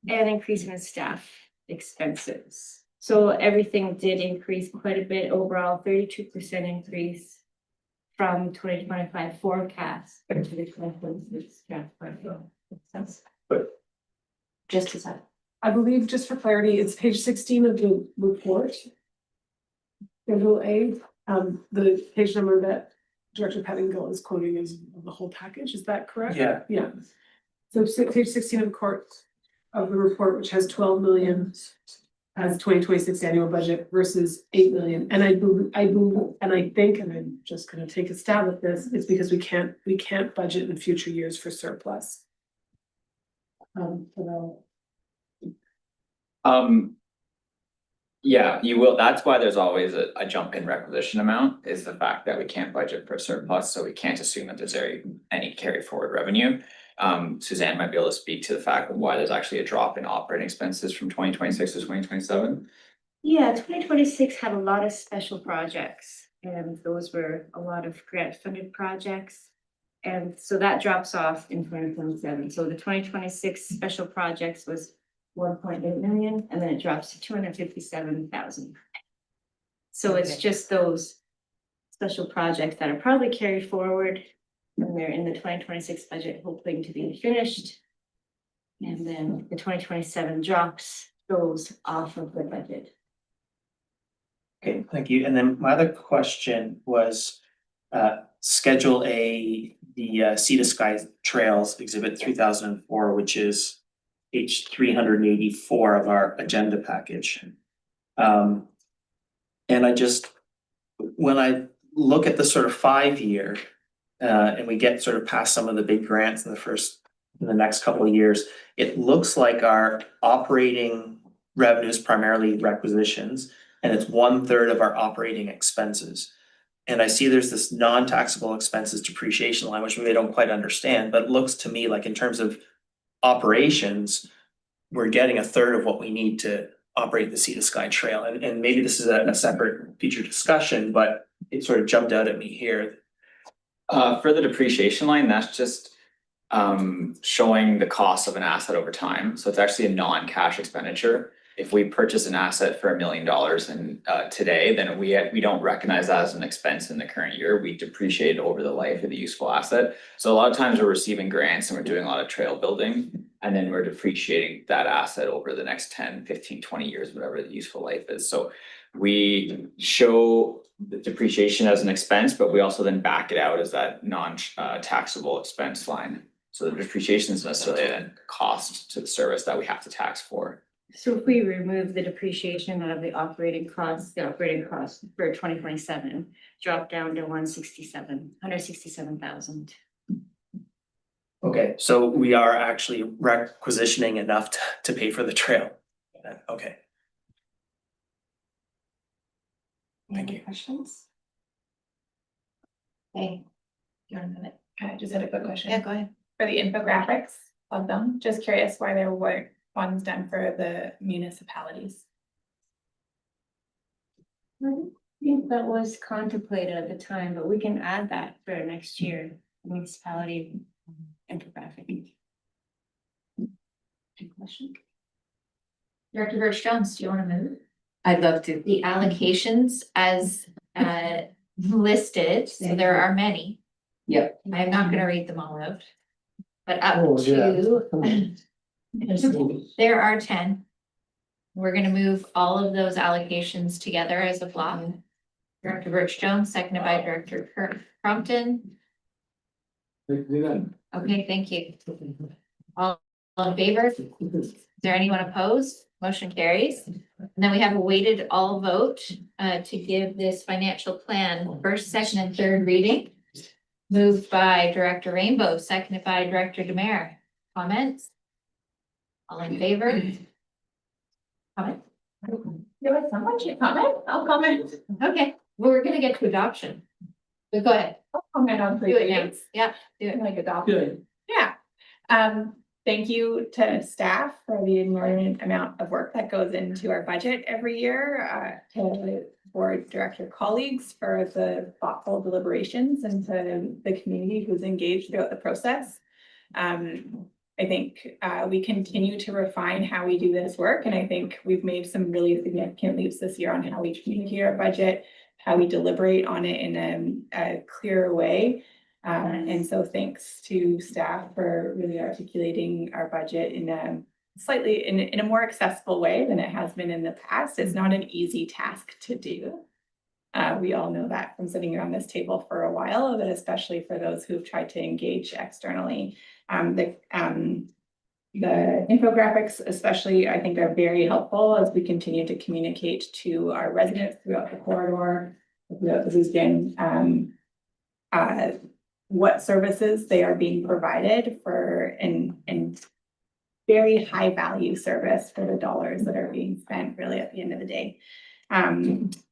and increase in staff expenses. So everything did increase quite a bit overall, 32% increase from 2025 forecast to the 2026 draft budget. Just as that. I believe, just for clarity, it's page 16 of the report. Schedule A, the page number that Director Pettingill is quoting is the whole package, is that correct? Yeah. Yeah. So page 16 of the report, which has 12 million as 2026 annual budget versus 8 million. And I think, and I'm just gonna take a stab at this, it's because we can't budget in future years for surplus. Yeah, you will, that's why there's always a jump in requisition amount, is the fact that we can't budget for surplus, so we can't assume that there's any carry forward revenue. Suzanne might be able to speak to the fact of why there's actually a drop in operating expenses from 2026 to 2027. Yeah, 2026 had a lot of special projects, and those were a lot of grant funded projects. And so that drops off in 2027. So the 2026 special projects was 1.8 million, and then it drops to 257,000. So it's just those special projects that are probably carried forward, and they're in the 2026 budget, hoping to be finished. And then the 2027 drops those off of the budget. Okay, thank you. And then my other question was, Schedule A, the Sea to Sky Trails Exhibit 3004, which is page 384 of our agenda package. And I just, when I look at the sort of 5-year, and we get sort of past some of the big grants in the next couple of years, it looks like our operating revenues, primarily requisitions, and it's 1/3 of our operating expenses. And I see there's this non-taxable expenses depreciation line, which we don't quite understand, but it looks to me like in terms of operations, we're getting 1/3 of what we need to operate the Sea to Sky Trail. And maybe this is a separate future discussion, but it sort of jumped out at me here. For the depreciation line, that's just showing the cost of an asset over time. So it's actually a non-cash expenditure. If we purchase an asset for $1 million and today, then we don't recognize that as an expense in the current year. We depreciate over the life of the useful asset. So a lot of times we're receiving grants and we're doing a lot of trail building, and then we're depreciating that asset over the next 10, 15, 20 years, whatever the useful life is. So we show the depreciation as an expense, but we also then back it out as that non-taxable expense line. So the depreciation is necessarily a cost to the service that we have to tax for. So if we remove the depreciation out of the operating costs for 2027 drop down to 167,000. Okay, so we are actually requisitioning enough to pay for the trail. Okay. Thank Any you. questions? Okay. You want a minute? I just had a quick question. Yeah, go ahead. For the infographics of them, just curious why there weren't funds done for the municipalities. I think that was contemplated at the time, but we can add that for next year, municipality infographic. Any question? Director Birch Jones, do you want to move? I'd love to. The allocations as listed, so there are many. Yep. I'm not gonna read them all out. But up Oh, yeah. to, there are 10. We're gonna move all of those allocations together as a block. Director Birch Jones, seconded by Director Crumpton. Okay, thank you. All in favor? Is there anyone opposed? Motion carries. And then we have a weighted all vote to give this financial plan first, second, and third reading. Moved by Director Rainbow, seconded by Director Demare. Comments? All in favor? Comment? There was someone to comment, I'll comment. Okay, well, we're gonna get to adoption. But go ahead. I'll comment on Do it now. things. Yeah, do it. Like adopted. Yeah. Thank you to staff for the inordinate amount of work that goes into our budget every year, to board director colleagues for the thoughtful deliberations, and to the community who's engaged throughout the process. I think we continue to refine how we do this work, and I think we've made some really significant leaps this year on how we communicate our budget, how we deliberate on it in a clearer way. And so thanks to staff for really articulating our budget in a slightly in a more accessible way than it has been in the past. It's not an easy task to do. We all know that from sitting around this table for a while, but especially for those who've tried to engage externally. The infographics especially, I think, are very helpful as we continue to communicate to our residents throughout the corridor, throughout the region, what services they are being provided for, and very high value service for the dollars that are being spent really at the end of the day.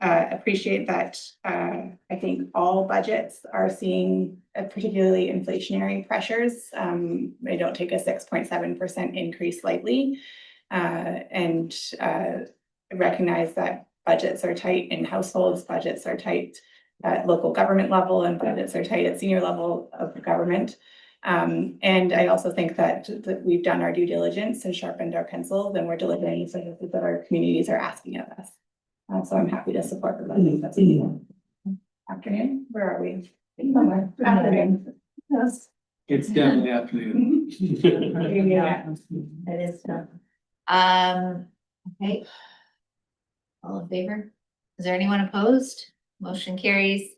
Appreciate that. I think all budgets are seeing particularly inflationary pressures. They don't take a 6.7% increase lightly, and recognize that budgets are tight in households, budgets are tight at local government level, and budgets are tight at senior level of the government. And I also think that we've done our due diligence and sharpened our pencils, and we're delivering services that our communities are asking of us. So I'm happy to support the budget. That's afternoon. Where are we? Somewhere. Afternoon. Yes. It's definitely afternoon. Yeah, it is tough. Okay. All in favor? Is there anyone opposed? Motion carries.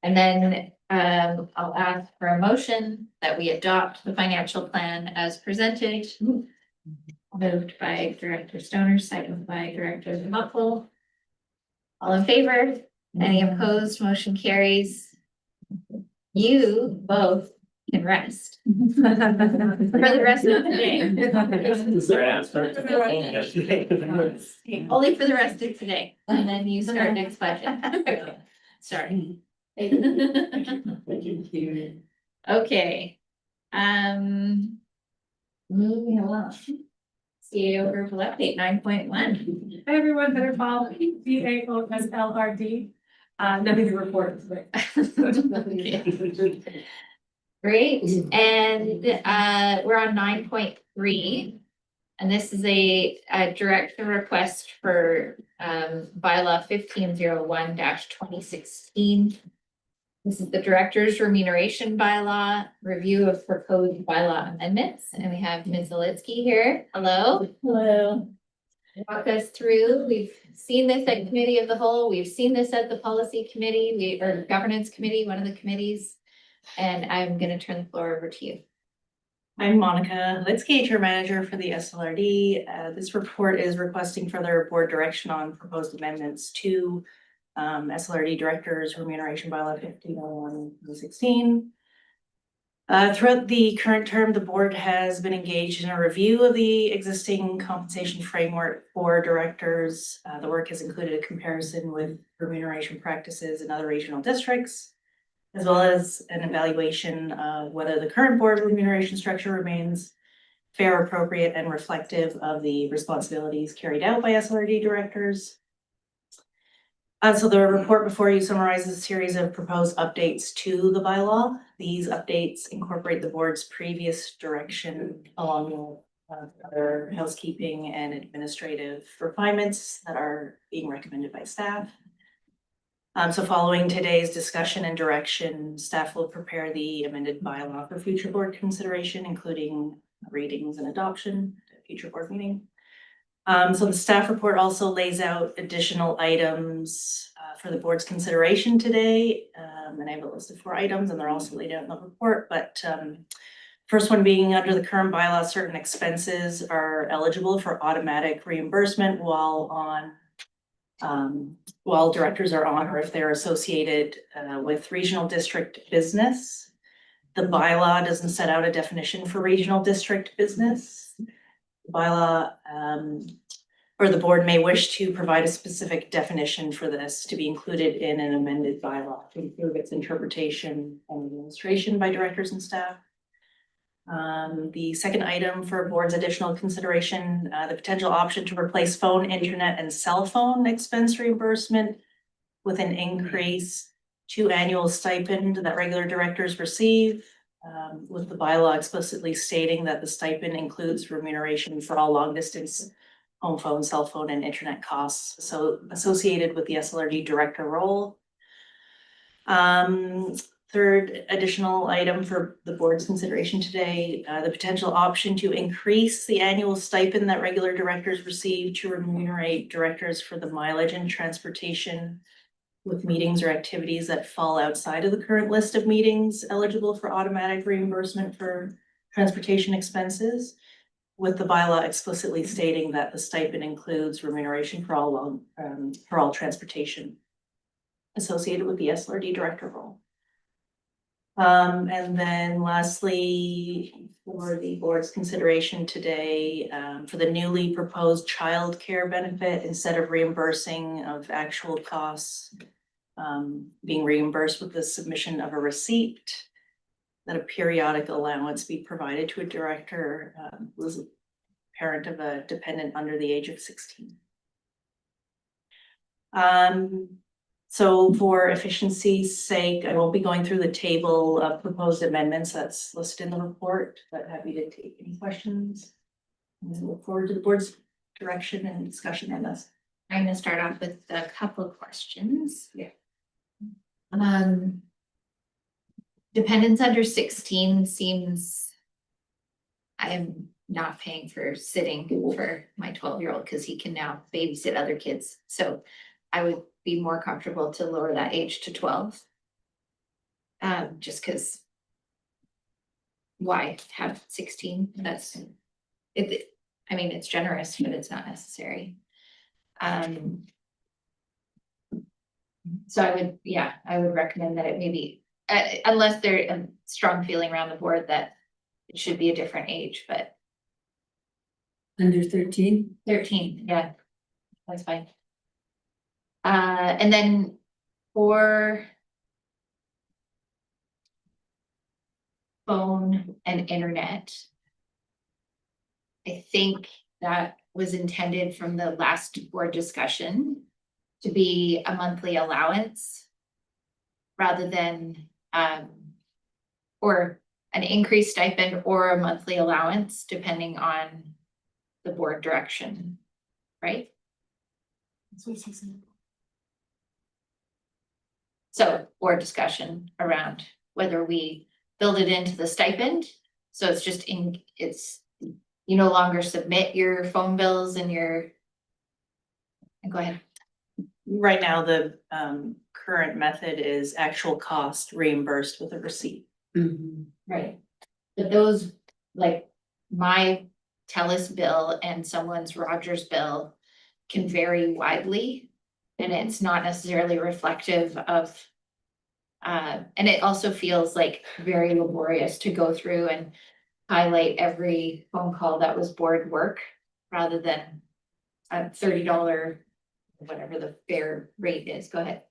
And then I'll ask for a motion that we adopt the financial plan as presented. Moved by Director Stoner, seconded by Director Muckle. All in favor? Any opposed? Motion carries. You both can rest. For the rest of the day. Only for the rest of today, and then you start next budget. Sorry. Okay. Moving along. CEO group update 9.1. Hi, everyone, better follow CAO SLRD. Nothing to report today. Great, and we're on 9.3. And this is a director request for bylaw 1501-2016. This is the director's remuneration bylaw, review of proposed bylaw amendments, and we have Ms. Zalitsky here. Hello. Hello. Walk us through. We've seen this at committee of the whole. We've seen this at the policy committee, or governance committee, one of the committees. And I'm going to turn the floor over to you. I'm Monica Litsky, HR Manager for the SLRD. This report is requesting further board direction on proposed amendments to SLRD Director's Remuneration Bylaw 1501-2016. Throughout the current term, the board has been engaged in a review of the existing compensation framework for directors. The work has included a comparison with remuneration practices in other regional districts, as well as an evaluation of whether the current board remuneration structure remains fair, appropriate, and reflective of the responsibilities carried out by SLRD directors. So the report before you summarizes a series of proposed updates to the bylaw. These updates incorporate the board's previous direction along with other housekeeping and administrative refinements that are being recommended by staff. So following today's discussion and direction, staff will prepare the amended bylaw for future board consideration, including readings and adoption at a future board meeting. So the staff report also lays out additional items for the board's consideration today. And I have a list of 4 items, and they're also laid out in the report. But first one being, under the current bylaw, certain expenses are eligible for automatic reimbursement while directors are on, or if they're associated with regional district business. The bylaw doesn't set out a definition for regional district business. The bylaw or the board may wish to provide a specific definition for this to be included in an amended bylaw to improve its interpretation and administration by directors and staff. The second item for board's additional consideration, the potential option to replace phone, internet, and cell phone expense reimbursement with an increase to annual stipend that regular directors receive, with the bylaw explicitly stating that the stipend includes remuneration for all long distance home phone, cell phone, and internet costs associated with the SLRD director role. Third additional item for the board's consideration today, the potential option to increase the annual stipend that regular directors receive to remunerate directors for the mileage and transportation with meetings or activities that fall outside of the current list of meetings eligible for automatic reimbursement for transportation expenses, with the bylaw explicitly stating that the stipend includes remuneration for all transportation associated with the SLRD director role. And then lastly, for the board's consideration today, for the newly proposed childcare benefit, instead of reimbursing of actual costs, being reimbursed with the submission of a receipt, that a periodic allowance be provided to a director who is a parent of a dependent under the age of 16. So for efficiency's sake, I won't be going through the table of proposed amendments that's listed in the report, but happy to take any questions. And I look forward to the board's direction and discussion on this. I'm going to start off with a couple of questions. Yeah. Dependents under 16 seems, I am not paying for sitting for my 12-year-old because he can now babysit other kids. So I would be more comfortable to lower that age to 12. just cause. Why have 16? That's, I mean, it's generous, but it's not necessary. So I would recommend that it maybe, unless there's a strong feeling around the board that it should be a different age, but Under 13? 13, yeah, that's fine. And then for phone and internet, I think that was intended from the last board discussion to be a monthly allowance rather than, or an increased stipend or a monthly allowance, depending on the board direction, right? So, or discussion around whether we build it into the stipend. So it's just you no longer submit your phone bills and go ahead. Right now, the current method is actual cost reimbursed with a receipt. Right. But those, like my TELUS bill and someone's Rogers bill can vary widely. And it's not necessarily reflective of, and it also feels like very laborious to go through and highlight every phone call that was board work rather than a $30, whatever the fair rate is. Go ahead.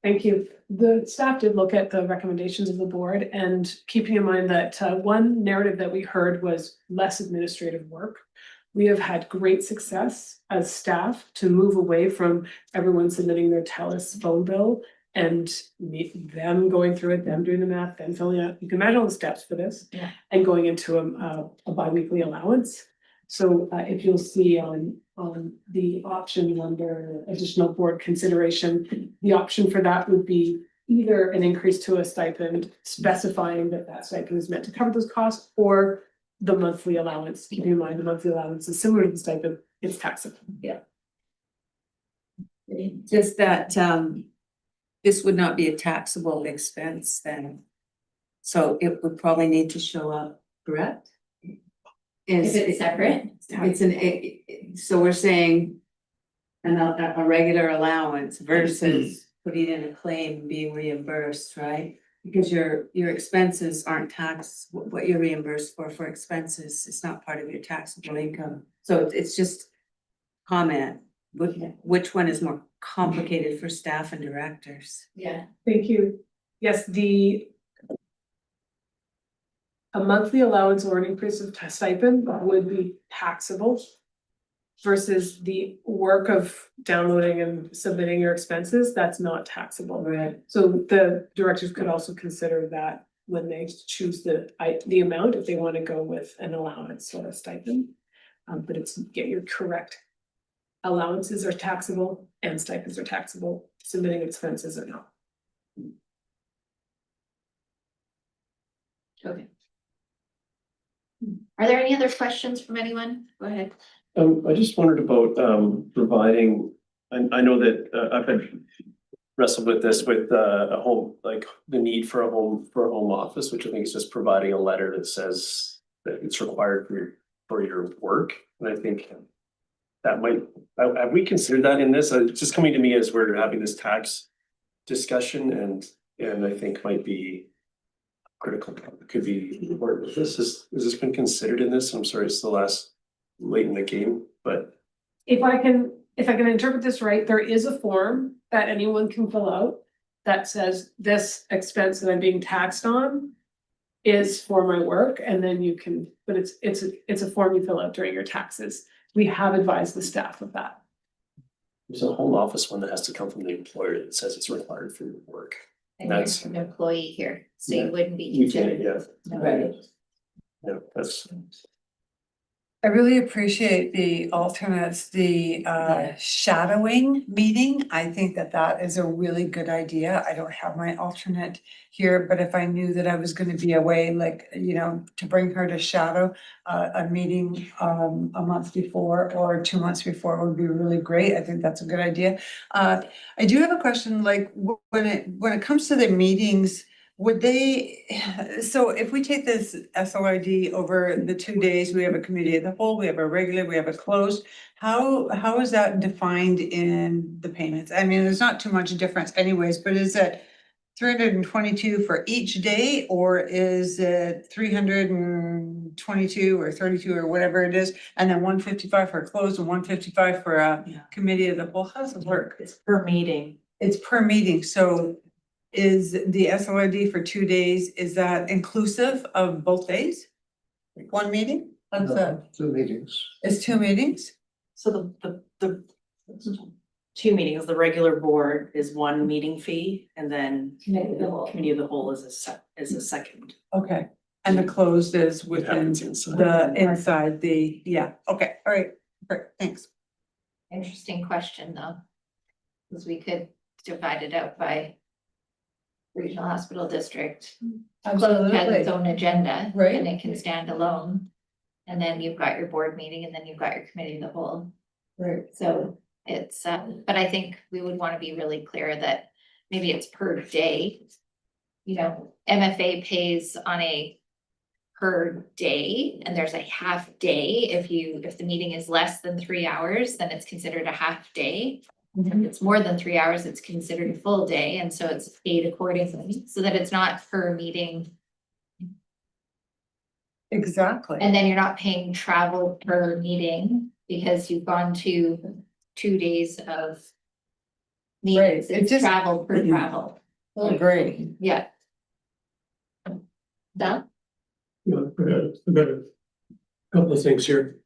Thank you. The staff did look at the recommendations of the board, and keeping in mind that one narrative that we heard was less administrative work. We have had great success as staff to move away from everyone submitting their TELUS phone bill and them going through it, them doing the math, them filling out. You can imagine all the steps for this. Yeah. And going into a bi-weekly allowance. So if you'll see on the option under additional board consideration, the option for that would be either an increase to a stipend specifying that that stipend is meant to cover those costs, or the monthly allowance. Keeping in mind the monthly allowance is similar to the stipend, it's taxable. Yeah. Just that this would not be a taxable expense then. So it would probably need to show up, correct? If it's separate? So we're saying a regular allowance versus putting in a claim being reimbursed, right? Because your expenses aren't taxed, what you're reimbursed for expenses, it's not part of your taxable income. So it's just comment, which one is more complicated for staff and directors? Yeah. Thank you. Yes, a monthly allowance or an increase of stipend would be taxable versus the work of downloading and submitting your expenses, that's not taxable. Right. So the directors could also consider that when they choose the amount, if they want to go with an allowance or a stipend. But you're correct. Allowances are taxable and stipends are taxable, submitting expenses are not. Okay. Are there any other questions from anyone? Go ahead. I just wondered about providing, I know that I've been wrestled with this with a home, like the need for a home office, which I think is just providing a letter that says that it's required for your work. And I think that might, have we considered that in this? It's just coming to me as we're having this tax discussion and I think might be critical, could be important. Has this been considered in this? I'm sorry, it's the late in the game, but. If I can interpret this right, there is a form that anyone can fill out that says this expense that I'm being taxed on is for my work, and then you can, but it's a form you fill out during your taxes. We have advised the staff of that. There's a home office one that has to come from the employer that says it's required for your work. And that's an employee here, so you wouldn't be considered. Right. Yeah, that's. I really appreciate the alternates, the shadowing meeting. I think that is a really good idea. I don't have my alternate here, but if I knew that I was gonna be away, like, to bring her to shadow a meeting a month before or 2 months before would be really great. I think that's a good idea. I do have a question, like when it comes to the meetings, would they, so if we take this SLRD over the 2 days, we have a committee of the whole, we have a regular, we have a closed. How is that defined in the payments? I mean, there's not too much difference anyways, but is it 322 for each day, or is it 322 or 32 or whatever it is? And then 155 for closed and 155 for a committee of the whole? How does it work? It's per meeting. It's per meeting, so is the SLRD for 2 days, is that inclusive of both days? Like one meeting? What's that? 2 meetings. It's 2 meetings? So the 2 meetings, the regular board is 1 meeting fee, and then Committee of the whole. committee of the whole is a second. Okay, and the closed is within the inside the, yeah, okay, all right, great, thanks. Interesting question, though. Because we could divide it out by regional hospital district. Closed has its own agenda. Right. And it can stand alone. And then you've got your board meeting and then you've got your committee of the whole. Right. So it's, but I think we would want to be really clear that maybe it's per day. You know, MFA pays on a per day, and there's a half day. If the meeting is less than 3 hours, then it's considered a half day. If it's more than 3 hours, it's considered a full day, and so it's paid accordingly, so that it's not per meeting. Exactly. And then you're not paying travel per meeting because you've gone to 2 days of meetings. Right, it It's just- travel per travel. Oh, great. Yeah. Done? Yeah, I've got a couple of things here.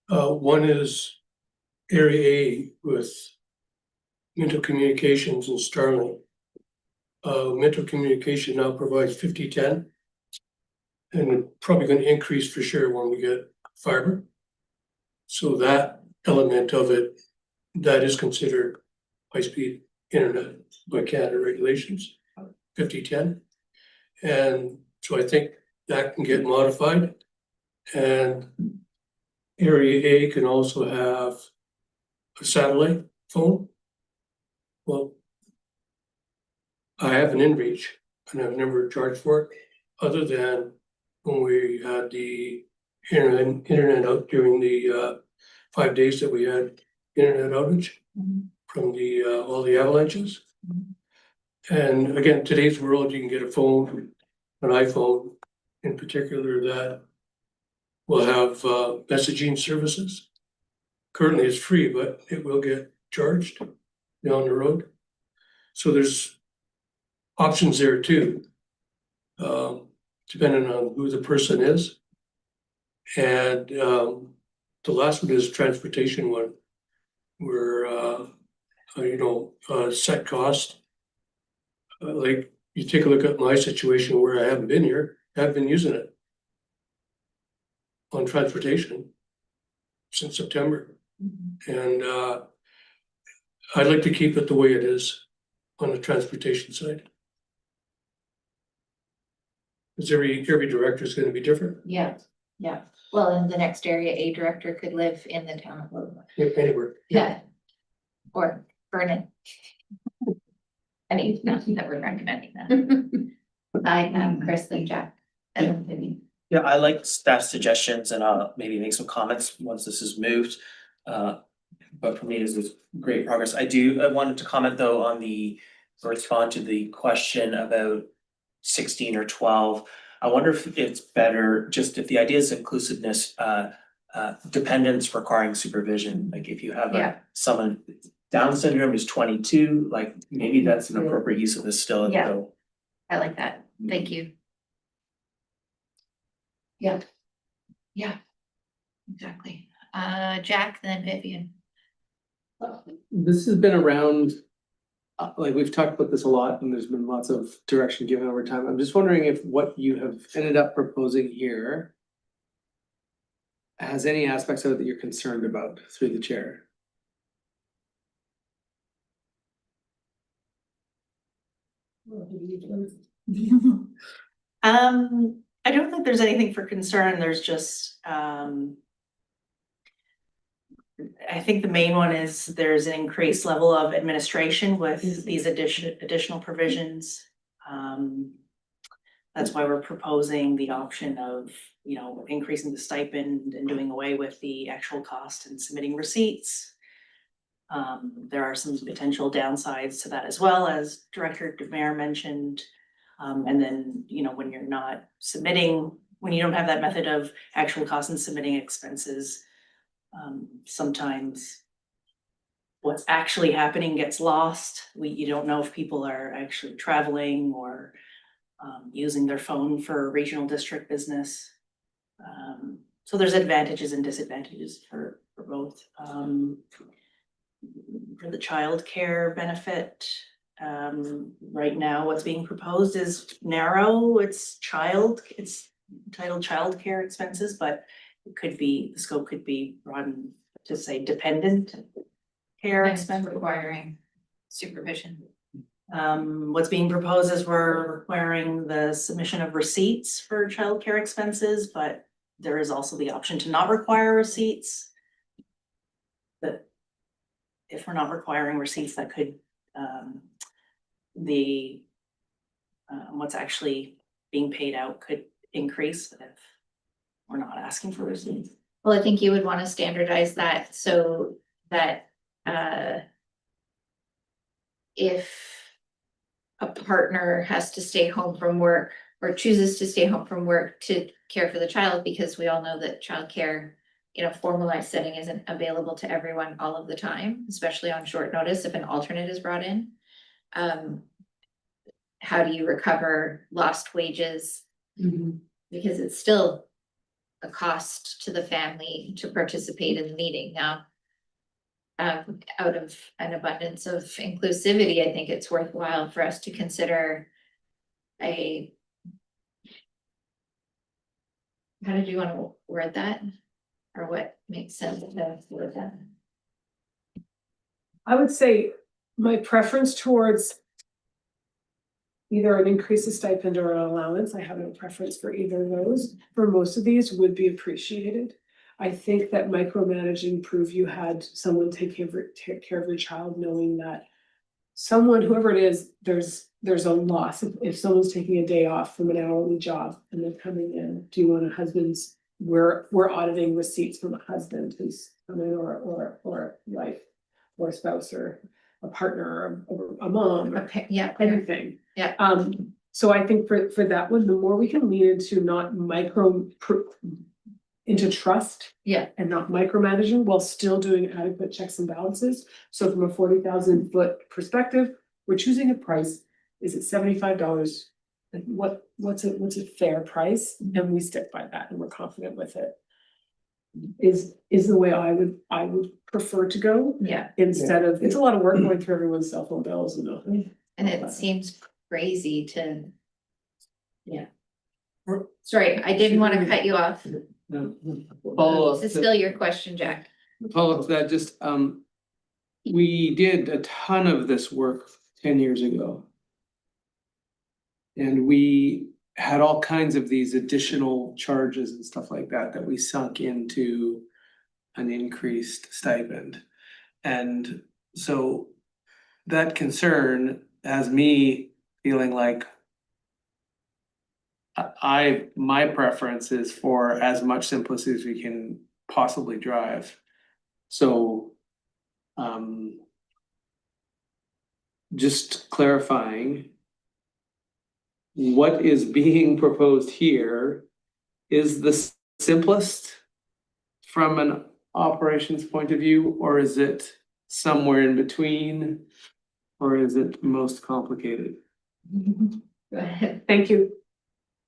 One is Area A with Mental Communications and Starling. Mental Communication now provides 50/10. And we're probably gonna increase for sure when we get fiber. So that element of it, that is considered high-speed internet by Canada regulations, 50/10. And so I think that can get modified. And Area A can also have a satellite phone. Well, I have an InReach and I've never charged for it, other than when we had the internet out during the 5 days that we had internet outage from the all the avalanches. And again, today's world, you can get a phone, an iPhone in particular, that will have messaging services. Currently it's free, but it will get charged down the road. So there's options there too, depending on who the person is. And the last one is transportation one, where set cost. Like you take a look at my situation where I haven't been here, I've been using it on transportation since September. And I'd like to keep it the way it is on the transportation side. Because every director is going to be different. Yeah, yeah. Well, and the next Area A director could live in the town of Lillooet. Anywhere. Yeah. Or Vernon. I mean, not that we're recommending that. I am Chris and Jack. Yeah, I like staff suggestions and I'll maybe make some comments once this is moved. But for me, this is great progress. I wanted to comment though on or respond to the question about 16 or 12. I wonder if it's better, just if the idea is inclusiveness, dependence requiring supervision, like if you have someone Down syndrome is 22, like maybe that's an appropriate use of this still. Yeah. I like that. Thank you. Yeah. Yeah. Exactly. Jack, then Vivian. This has been around, like we've talked about this a lot and there's been lots of direction given over time. I'm just wondering if what you have ended up proposing here has any aspects of it that you're concerned about through the chair. I don't think there's anything for concern. There's just, I think the main one is there's an increased level of administration with these additional provisions. That's why we're proposing the option of, you know, increasing the stipend and doing away with the actual cost and submitting receipts. There are some potential downsides to that as well, as Director DeMare mentioned. And then, you know, when you're not submitting, when you don't have that method of actual cost and submitting expenses, sometimes what's actually happening gets lost. You don't know if people are actually traveling or using their phone for regional district business. So there's advantages and disadvantages for both. For the childcare benefit, right now, what's being proposed is narrow. It's titled childcare expenses, but it could be, the scope could be broadened to say dependent care expense. Requiring supervision. What's being proposed is we're requiring the submission of receipts for childcare expenses, but there is also the option to not require receipts. But if we're not requiring receipts, that could, what's actually being paid out could increase if we're not asking for receipts. Well, I think you would want to standardize that so that if a partner has to stay home from work or chooses to stay home from work to care for the child, because we all know that childcare in a formalized setting isn't available to everyone all of the time, especially on short notice if an alternate is brought in. How do you recover lost wages? Because it's still a cost to the family to participate in the meeting. Now, out of an abundance of inclusivity, I think it's worthwhile for us to consider how did you want to word that? Or what makes sense to word that? I would say my preference towards either an increase of stipend or an allowance, I have no preference for either of those, for most of these would be appreciated. I think that micromanaging prove you had someone take care of your child, knowing that someone, whoever it is, there's a loss. If someone's taking a day off from an hourly job and they're coming in, do you want a husband's, we're auditing receipts from a husband who's coming or a wife or a spouse or a partner or a mom or anything. Yeah. So I think for that one, the more we can lean into not into trust. Yeah. And not micromanaging while still doing adequate checks and balances. So from a 40,000 foot perspective, we're choosing a price. Is it $75? Like what's a fair price? And we stick by that and we're confident with it. Is the way I would prefer to go. Yeah. Instead of, it's a lot of work going through everyone's cell phone bills and it seems crazy to. Yeah. Sorry, I didn't want to cut you off. Follow This is still your question, Jack. Follow up to that, just, we did a ton of this work 10 years ago. And we had all kinds of these additional charges and stuff like that we sunk into an increased stipend. And so that concern has me feeling like my preference is for as much simplicity as we can possibly drive. So, just clarifying, what is being proposed here is the simplest from an operations point of view, or is it somewhere in between, or is it most complicated? Go ahead. thank you.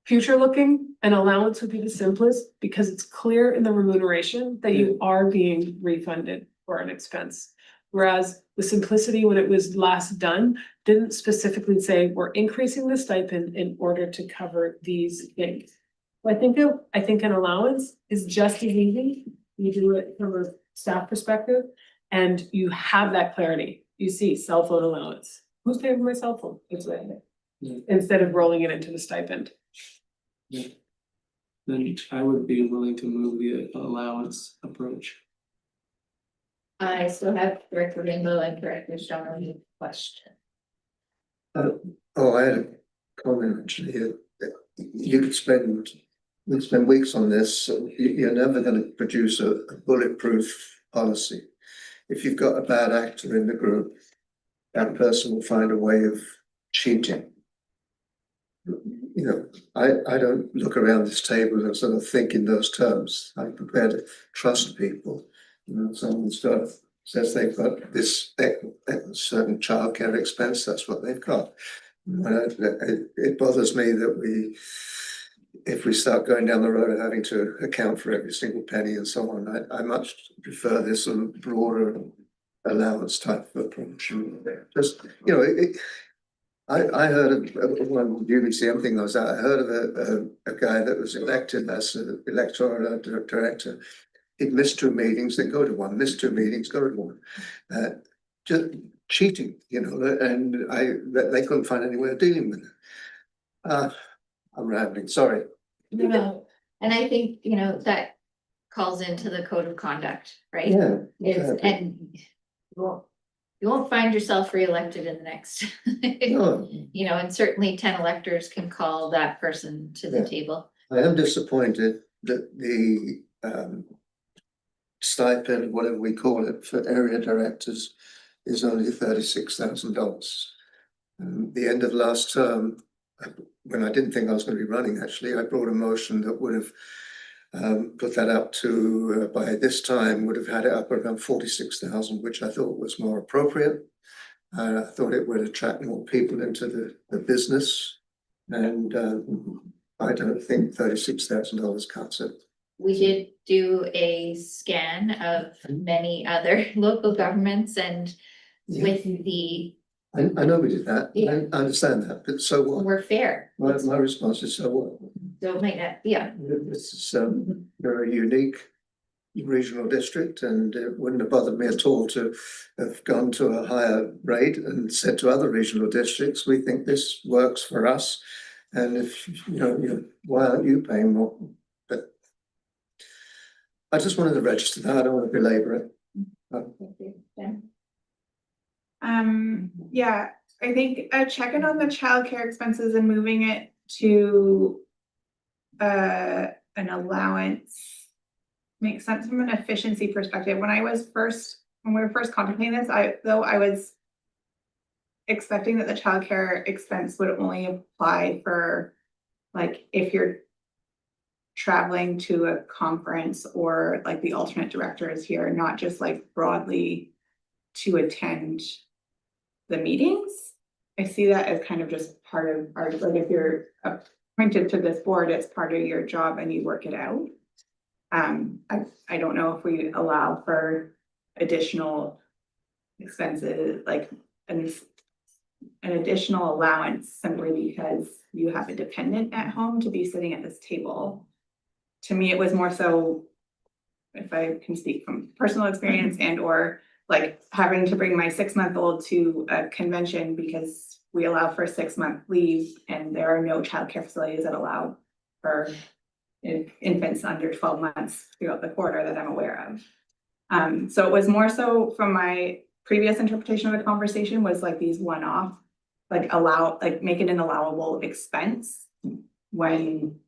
Future looking, an allowance would be the simplest because it's clear in the remuneration that you are being refunded for an expense. Whereas the simplicity, when it was last done, didn't specifically say we're increasing the stipend in order to cover these things. I think an allowance is just as easy. You do it from a staff perspective and you have that clarity. You see cell phone allowance. Who's paying for my cell phone? It's right there. Instead of rolling it into the stipend. Yeah. Then I would be willing to move the allowance approach. I still have Director Rainbow and Director Stone question. I had a comment actually here. you could spend, we could spend weeks on this, you're never gonna produce a bulletproof policy. If you've got a bad actor in the group, that person will find a way of cheating. You know, I don't look around this table and sort of think in those terms. I'm prepared to trust people. You know, someone's got, says they've got this certain childcare expense, that's what they've got. It bothers me that if we start going down the road of having to account for every single penny and so on, I much prefer this sort of broader allowance type of approach. Just, you know, I heard of one UBCM thing I was at, I heard of a guy that was elected as an electoral director. He'd missed 2 meetings, then go to one, missed 2 meetings, go to one. Just cheating, you know, and they couldn't find any way of dealing with it. I'm rambling, sorry. No, and I think, you know, that calls into the code of conduct, right? Yeah, It's, and you won't find yourself reelected in the next, No. you know, and certainly 10 electors can call that person to the Yeah. table. I am disappointed that the stipend, whatever we call it, for area directors is only $36,000. The end of last term, when I didn't think I was going to be running, actually, I brought a motion that would have put that up to, by this time, would have had it up around 46,000, which I thought was more appropriate. I thought it would attract more people into the business. And I don't think $36,000 cuts it. We did do a scan of many other local governments and with the, I know we did that, Yeah. I understand that, but so what? we're fair. My response is, so what? So it might not, yeah, This is very unique regional district, and it wouldn't have bothered me at all to have gone to a higher rate and said to other regional districts, we think this works for us. And if, you know, why aren't you paying more? But I just wanted to register that, I don't want to belabor it. Yeah, I think checking on the childcare expenses and moving it to an allowance makes sense from an efficiency perspective. When we were first contemplating this, I was expecting that the childcare expense would only apply for, like, if you're traveling to a conference or like the alternate director is here, not just like broadly to attend the meetings. I see that as kind of just part of our, like, if you're appointed to this board, it's part of your job and you work it out. I don't know if we allow for additional expenses, like an additional allowance simply because you have a dependent at home to be sitting at this table. To me, it was more so, if I can speak from personal experience and or like having to bring my 6-month-old to a convention because we allow for 6-month leave and there are no childcare facilities that allow for infants under 12 months throughout the quarter that I'm aware of. So it was more so from my previous interpretation of the conversation was like these one-off, like make it an allowable expense when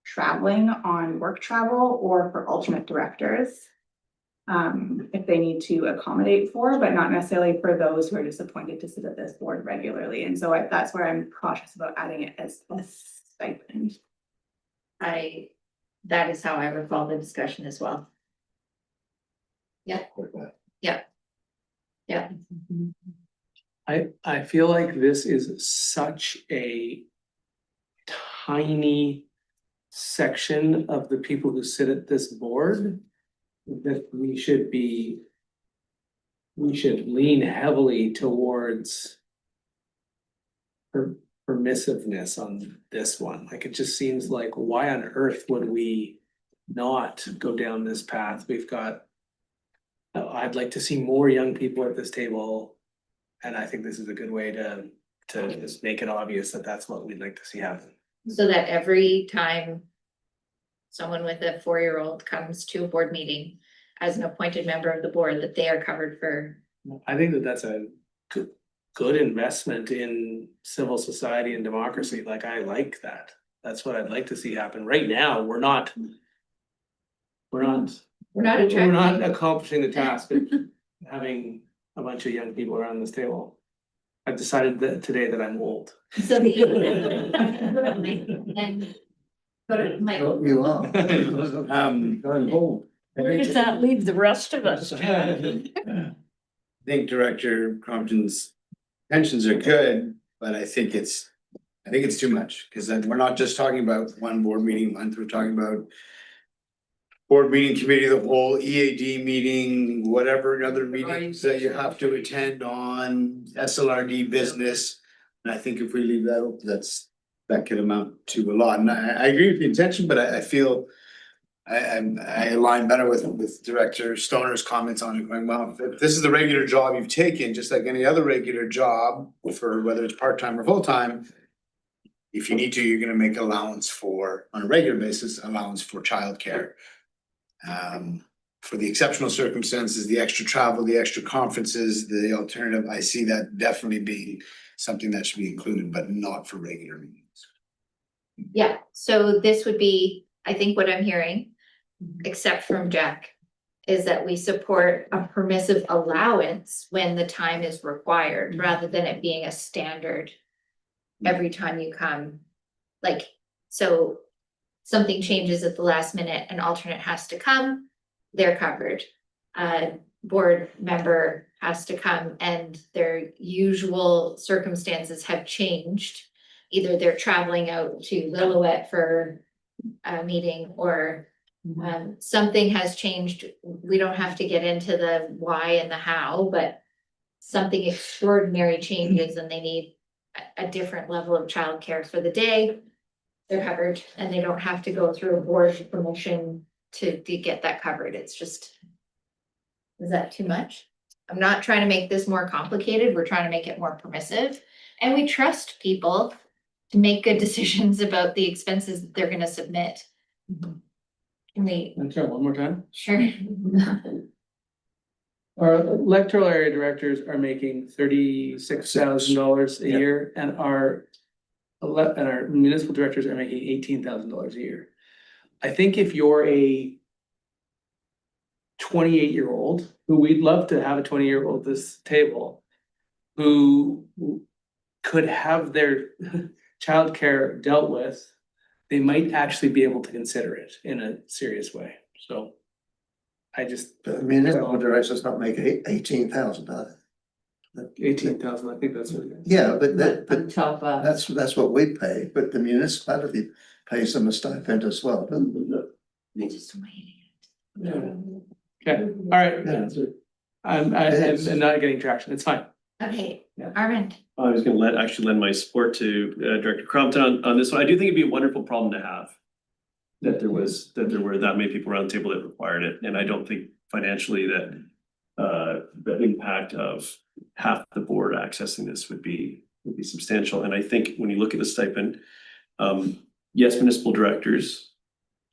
traveling on work travel or for alternate directors. If they need to accommodate for, but not necessarily for those who are disappointed to sit at this board regularly. And so that's where I'm cautious about adding it as a stipend. that is how I recall the discussion as well. Yeah. Yeah. Yeah. I feel like this is such a tiny section of the people who sit at this board that we should lean heavily towards permissiveness on this one. Like, it just seems like, why on earth would we not go down this path? We've got, I'd like to see more young people at this table. And I think this is a good way to just make it obvious that that's what we'd like to see happen. So that every time someone with a 4-year-old comes to a board meeting as an appointed member of the board, that they are covered for. I think that that's a good investment in civil society and democracy. Like, I like that. That's what I'd like to see happen. Right now, we're not. We're not attracting. accomplishing the task of having a bunch of young people around this table. I've decided that today that I'm old. So the. And go to Mike. You are. Going home. Where does that leave the rest of us? I think Director Crompton's intentions are good, but I think it's too much, because then we're not just talking about one board meeting a month, we're talking about board meeting, committee of the whole, EAD meeting, whatever other meetings that you have to attend on, SLRD business. And I think if we leave that open, that could amount to a lot. And I agree with the intention, but I feel I align better with Director Stoner's comments on it, going, well, if this is the regular job you've taken, just like any other regular job, for whether it's part-time or full-time, if you need to, you're gonna make allowance for, on a regular basis, allowance for childcare. For the exceptional circumstances, the extra travel, the extra conferences, the alternative, I see that definitely being something that should be included, but not for regular meetings. Yeah, so this would be, I think what I'm hearing, except from Jack, is that we support a permissive allowance when the time is required, rather than it being a standard every time you come. Like, so something changes at the last minute, an alternate has to come, they're covered. A board member has to come and their usual circumstances have changed. Either they're traveling out to Lillooet for a meeting, or something has changed. We don't have to get into the why and the how, but something extraordinary changes and they need a different level of childcare for the day. They're covered and they don't have to go through a board permission to get that covered. It's just, is that too much? I'm not trying to make this more complicated. We're trying to make it more permissive. And we trust people to make good decisions about the expenses that they're gonna submit. Can we? Okay, one more time. Sure. Our electoral area directors are making $36,000 a year, and our municipal directors are making $18,000 a year. I think if you're a 28-year-old, who we'd love to have a 20-year-old at this table, who could have their childcare dealt with, they might actually be able to consider it in a serious way. So I just. But the municipal directors not make 18,000, are they? 18,000, I think that's what it is. Yeah, but On top of. that's what we pay, but the municipality pays them a stipend as well, doesn't it? I just waiting. Okay, all right. I'm not getting traction. It's fine. Okay, Yeah. Arvind. I was gonna lend my support to Director Crompton on this one. I do think it'd be a wonderful problem to have. That there were that many people around the table that required it, and I don't think financially that the impact of half the board accessing this would be substantial. And I think when you look at the stipend, yes, municipal directors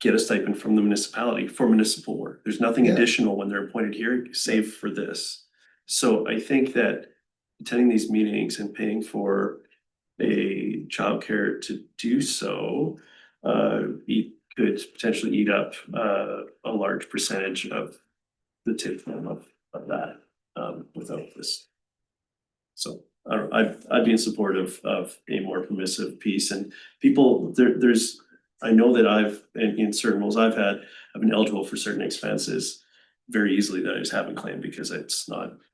get a stipend from the municipality for municipal work. There's nothing additional when they're appointed here, save for this. So I think that attending these meetings and paying for a childcare to do so, could potentially eat up a large percentage of the take home of that without this. So I'd be in support of a more permissive piece, and people I know that I've in certain roles I've been eligible for certain expenses very easily that I just haven't claimed because I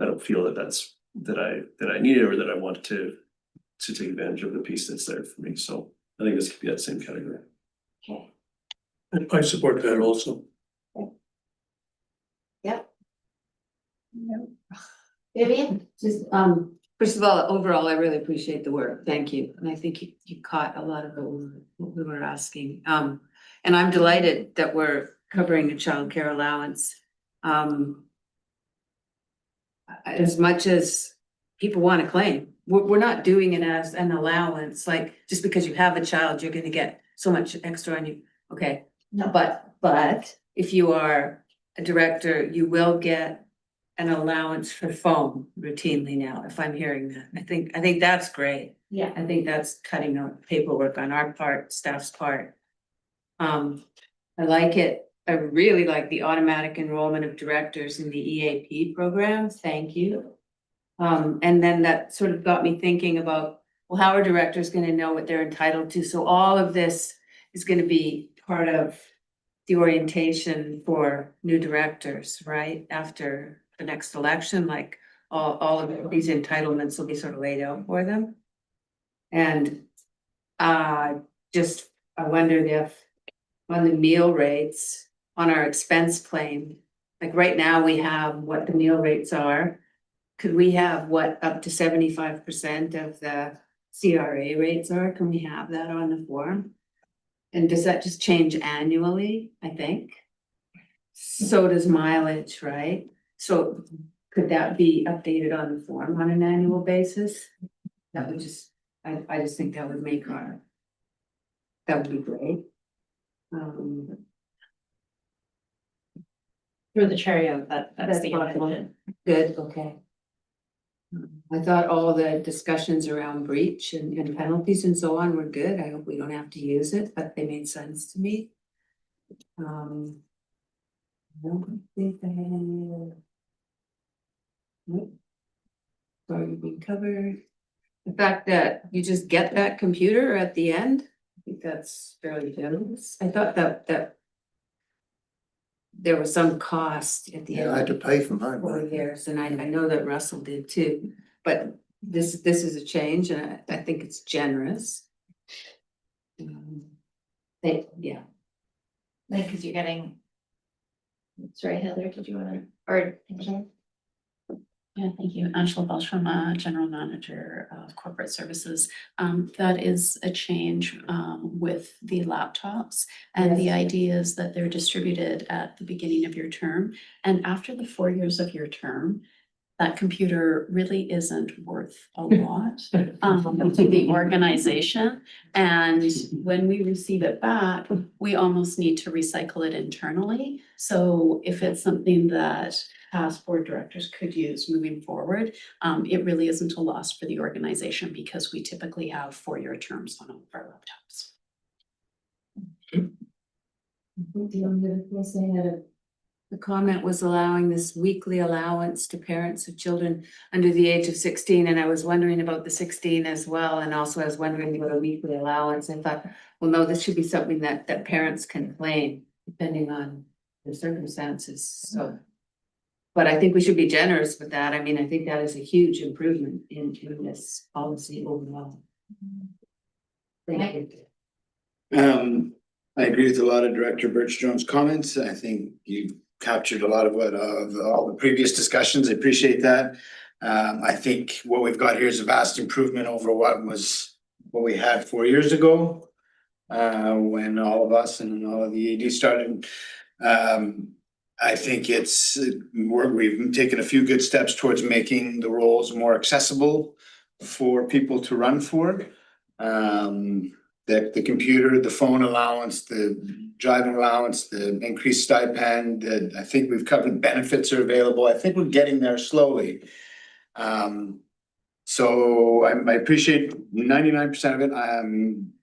don't feel that I need it or that I want to take advantage of the piece that's there for me. So I think this could be that same category. Okay. I support that also. Yep. Vivian? Just, first of all, overall, I really appreciate the work. Thank you. And I think you caught a lot of what we were asking. And I'm delighted that we're covering a childcare allowance. As much as people want to claim, we're not doing it as an allowance, like just because you have a child, you're gonna get so much extra on you. Okay, no, but if you are a director, you will get an allowance for phone routinely now, if I'm hearing that. I think that's great. Yeah. I think that's cutting out paperwork on our part, staff's part. I like it. I really like the automatic enrollment of directors in the EAP program. Thank you. And then that sort of got me thinking about, well, how are directors gonna know what they're entitled to? So all of this is gonna be part of the orientation for new directors, right? After the next election, like all of these entitlements will be sort of laid out for them. And just, I wondered if on the meal rates, on our expense claim, like right now we have what the meal rates are. Could we have what up to 75% of the CRA rates are? Can we have that on the form? And does that just change annually, I think? So does mileage, right? So could that be updated on the form on an annual basis? That would just, I just think that would make that would be great. Through the chair, yeah, that's the That's intention. Good, okay. I thought all the discussions around breach and penalties and so on were good. I hope we don't have to use it, but they made sense to me. I don't think I had any other. Nope. Sorry, you've been covered. The fact that you just get that computer at the end, I think that's fairly generous. I thought that there was some cost at the end. Yeah, I had to pay for mine. 4 years, and I know that Russell did too, but this is a change, and I think it's generous. Yeah. Like, because you're getting. Sorry, Heather, did you wanna, or? Yeah, thank you. Angela Balch from General Manager of Corporate Services. That is a change with the laptops. And the idea is that they're distributed at the beginning of your term. And after the 4 years of your term, that computer really isn't worth a lot to the organization. And when we receive it back, we almost need to recycle it internally. So if it's something that past board directors could use moving forward, it really isn't a loss for the organization because we typically have 4-year terms on all of our laptops. The only other thing that the comment was allowing this weekly allowance to parents of children under the age of 16, and I was wondering about the 16 as well, and also I was wondering about a weekly allowance. I thought, well, no, this should be something that parents can claim depending on the circumstances, so. But I think we should be generous with that. I mean, I think that is a huge improvement in this policy overall. Thank you. I agree with a lot of Director Birch Jones' comments. I think you captured a lot of what all the previous discussions. I appreciate that. I think what we've got here is a vast improvement over what we had 4 years ago. When all of us and all of the AD started. I think we've taken a few good steps towards making the roles more accessible for people to run for. The computer, the phone allowance, the driving allowance, the increased stipend, I think we've covered benefits are available. I think we're getting there slowly. So I appreciate 99% of it.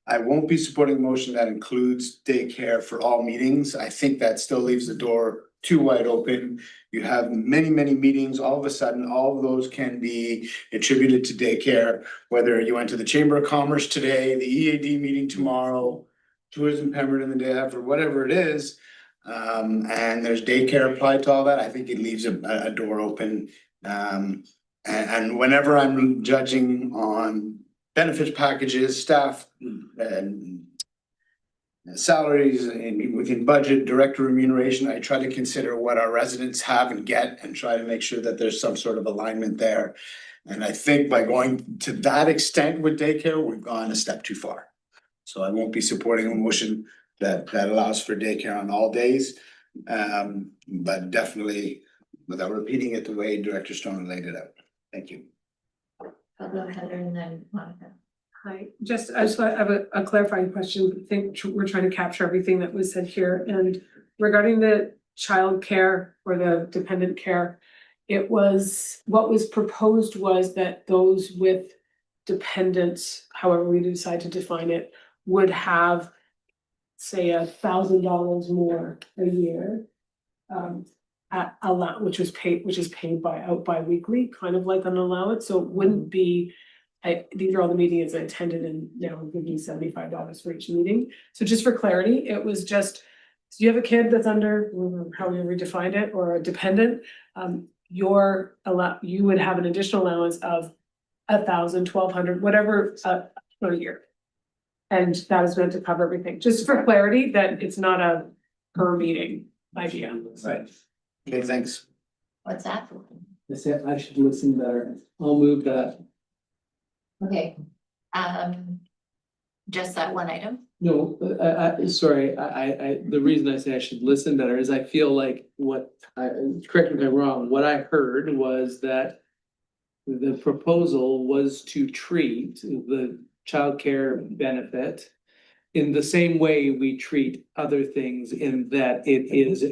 I won't be supporting a motion that includes daycare for all meetings. I think that still leaves the door too wide open. You have many meetings, all of a sudden, all of those can be attributed to daycare, whether you went to the Chamber of Commerce today, the EAD meeting tomorrow, Tourism Pemberton the day after, whatever it is. And there's daycare applied to all that. I think it leaves a door open. And whenever I'm judging on benefits packages, staff and salaries and within budget, director remuneration, I try to consider what our residents have and get and try to make sure that there's some sort of alignment there. And I think by going to that extent with daycare, we've gone a step too far. So I won't be supporting a motion that allows for daycare on all days. But definitely without repeating it the way Director Stone laid it out. Thank you. I'll go Heather and then Monica. Hi, I just have a clarifying question. I think we're trying to capture everything that was said here, and regarding the child care or the dependent care, it was, what was proposed was that those with dependents, however we decide to define it, would have, say, $1,000 more a year. At which is paid out bi-weekly, kind of like an allowance, so it wouldn't be. These are all the meetings I attended, and now I'm giving you $75 for each meeting. So just for clarity, it was just, so you have a kid that's under, however we defined it, or a dependent, you would have an additional allowance of 1,000, 1,200, whatever, per year. And that is meant to cover everything, just for clarity, that it's not a per meeting idea. Right. Okay, thanks. What's that? I said I should listen better. I'll move that. Okay, just that one item? No, sorry, the reason I say I should listen better is I feel like correct me if I'm wrong, what I heard was that the proposal was to treat the childcare benefit in the same way we treat other things, in that it is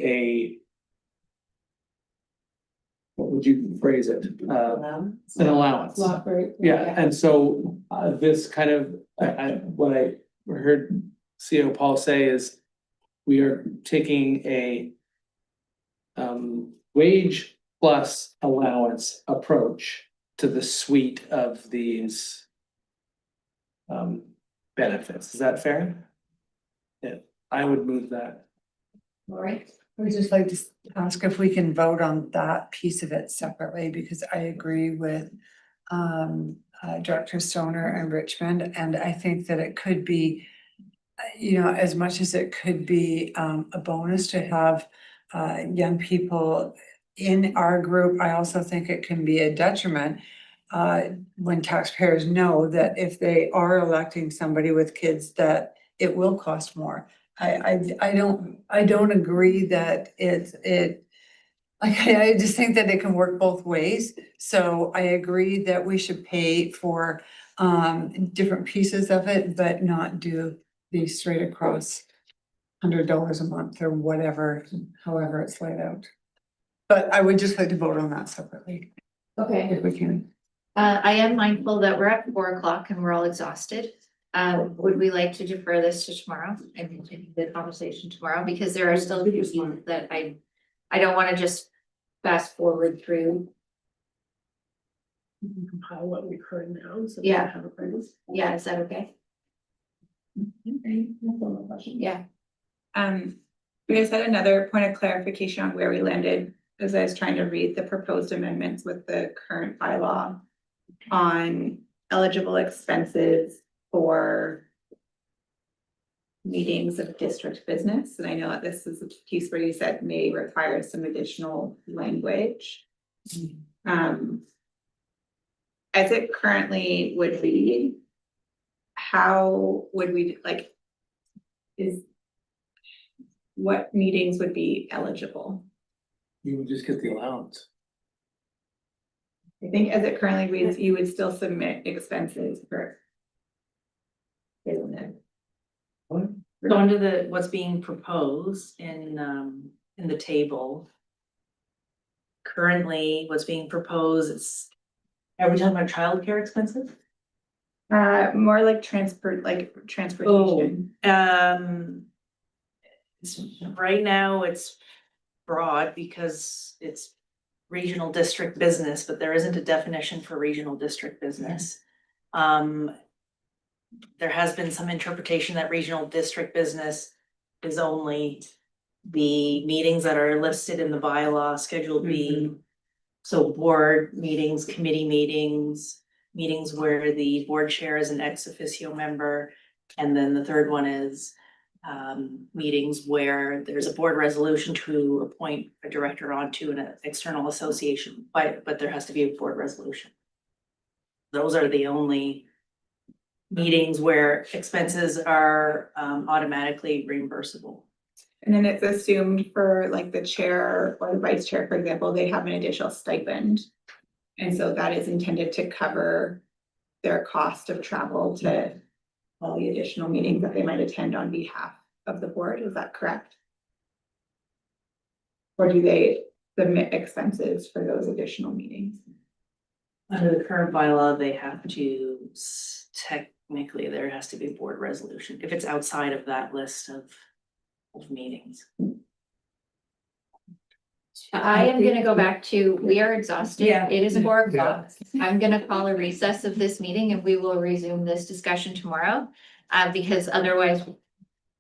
what would you phrase it? An allowance. Lot rate. Yeah, and so this kind of, what I heard CO Paul say is we are taking a wage plus allowance approach to the suite of these benefits. Is that fair? Yeah, I would move that. All right. I would just like to ask if we can vote on that piece of it separately, because I agree with Director Stoner and Richmond, and I think that it could be, as much as it could be a bonus to have young people in our group, I also think it can be a detriment when taxpayers know that if they are electing somebody with kids, that it will cost more. I don't agree that I just think that it can work both ways. So I agree that we should pay for different pieces of it, but not do the straight across $100 a month or whatever, however it's laid out. But I would just like to vote on that separately, Okay. if we can. I am mindful that we're at 4:00 and we're all exhausted. Would we like to defer this to tomorrow and continue the conversation tomorrow? Because there are still pieces that I don't want to just fast forward through. You can compile what we've heard now, so. Yeah. Have a premise. Yeah, is that okay? Yeah. We just had another point of clarification on where we landed, as I was trying to read the proposed amendments with the current bylaw on eligible expenses for meetings of district business. And I know that this is a piece where you said may require some additional language. As it currently would be, how would we what meetings would be eligible? You would just get the allowance. I think as it currently reads, you would still submit expenses for. Isn't it? So under what's being proposed in the table. Currently, what's being proposed is, are we talking about childcare expenses? More like transportation. Right now, it's broad because it's regional district business, but there isn't a definition for regional district business. There has been some interpretation that regional district business is only the meetings that are listed in the bylaw, Schedule B. So board meetings, committee meetings, meetings where the board chair is an ex officio member. And then the third one is meetings where there's a board resolution to appoint a director onto an external association, but there has to be a board resolution. Those are the only meetings where expenses are automatically reimbursable. And then it's assumed for like the chair or the vice chair, for example, they have an additional stipend. And so that is intended to cover their cost of travel to all the additional meetings that they might attend on behalf of the board. Is that correct? Or do they submit expenses for those additional meetings. Under the current bylaw, they have to, technically, there has to be a board resolution if it's outside of that list of meetings. I am gonna go back to, we are exhausted. Yeah. It is 4 o'clock. I'm gonna call a recess of this meeting and we will resume this discussion tomorrow. Because otherwise,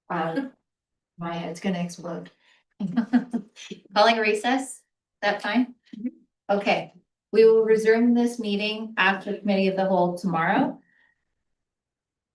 my head's gonna explode. Calling a recess, that fine? Okay, we will resume this meeting after committee of the whole tomorrow.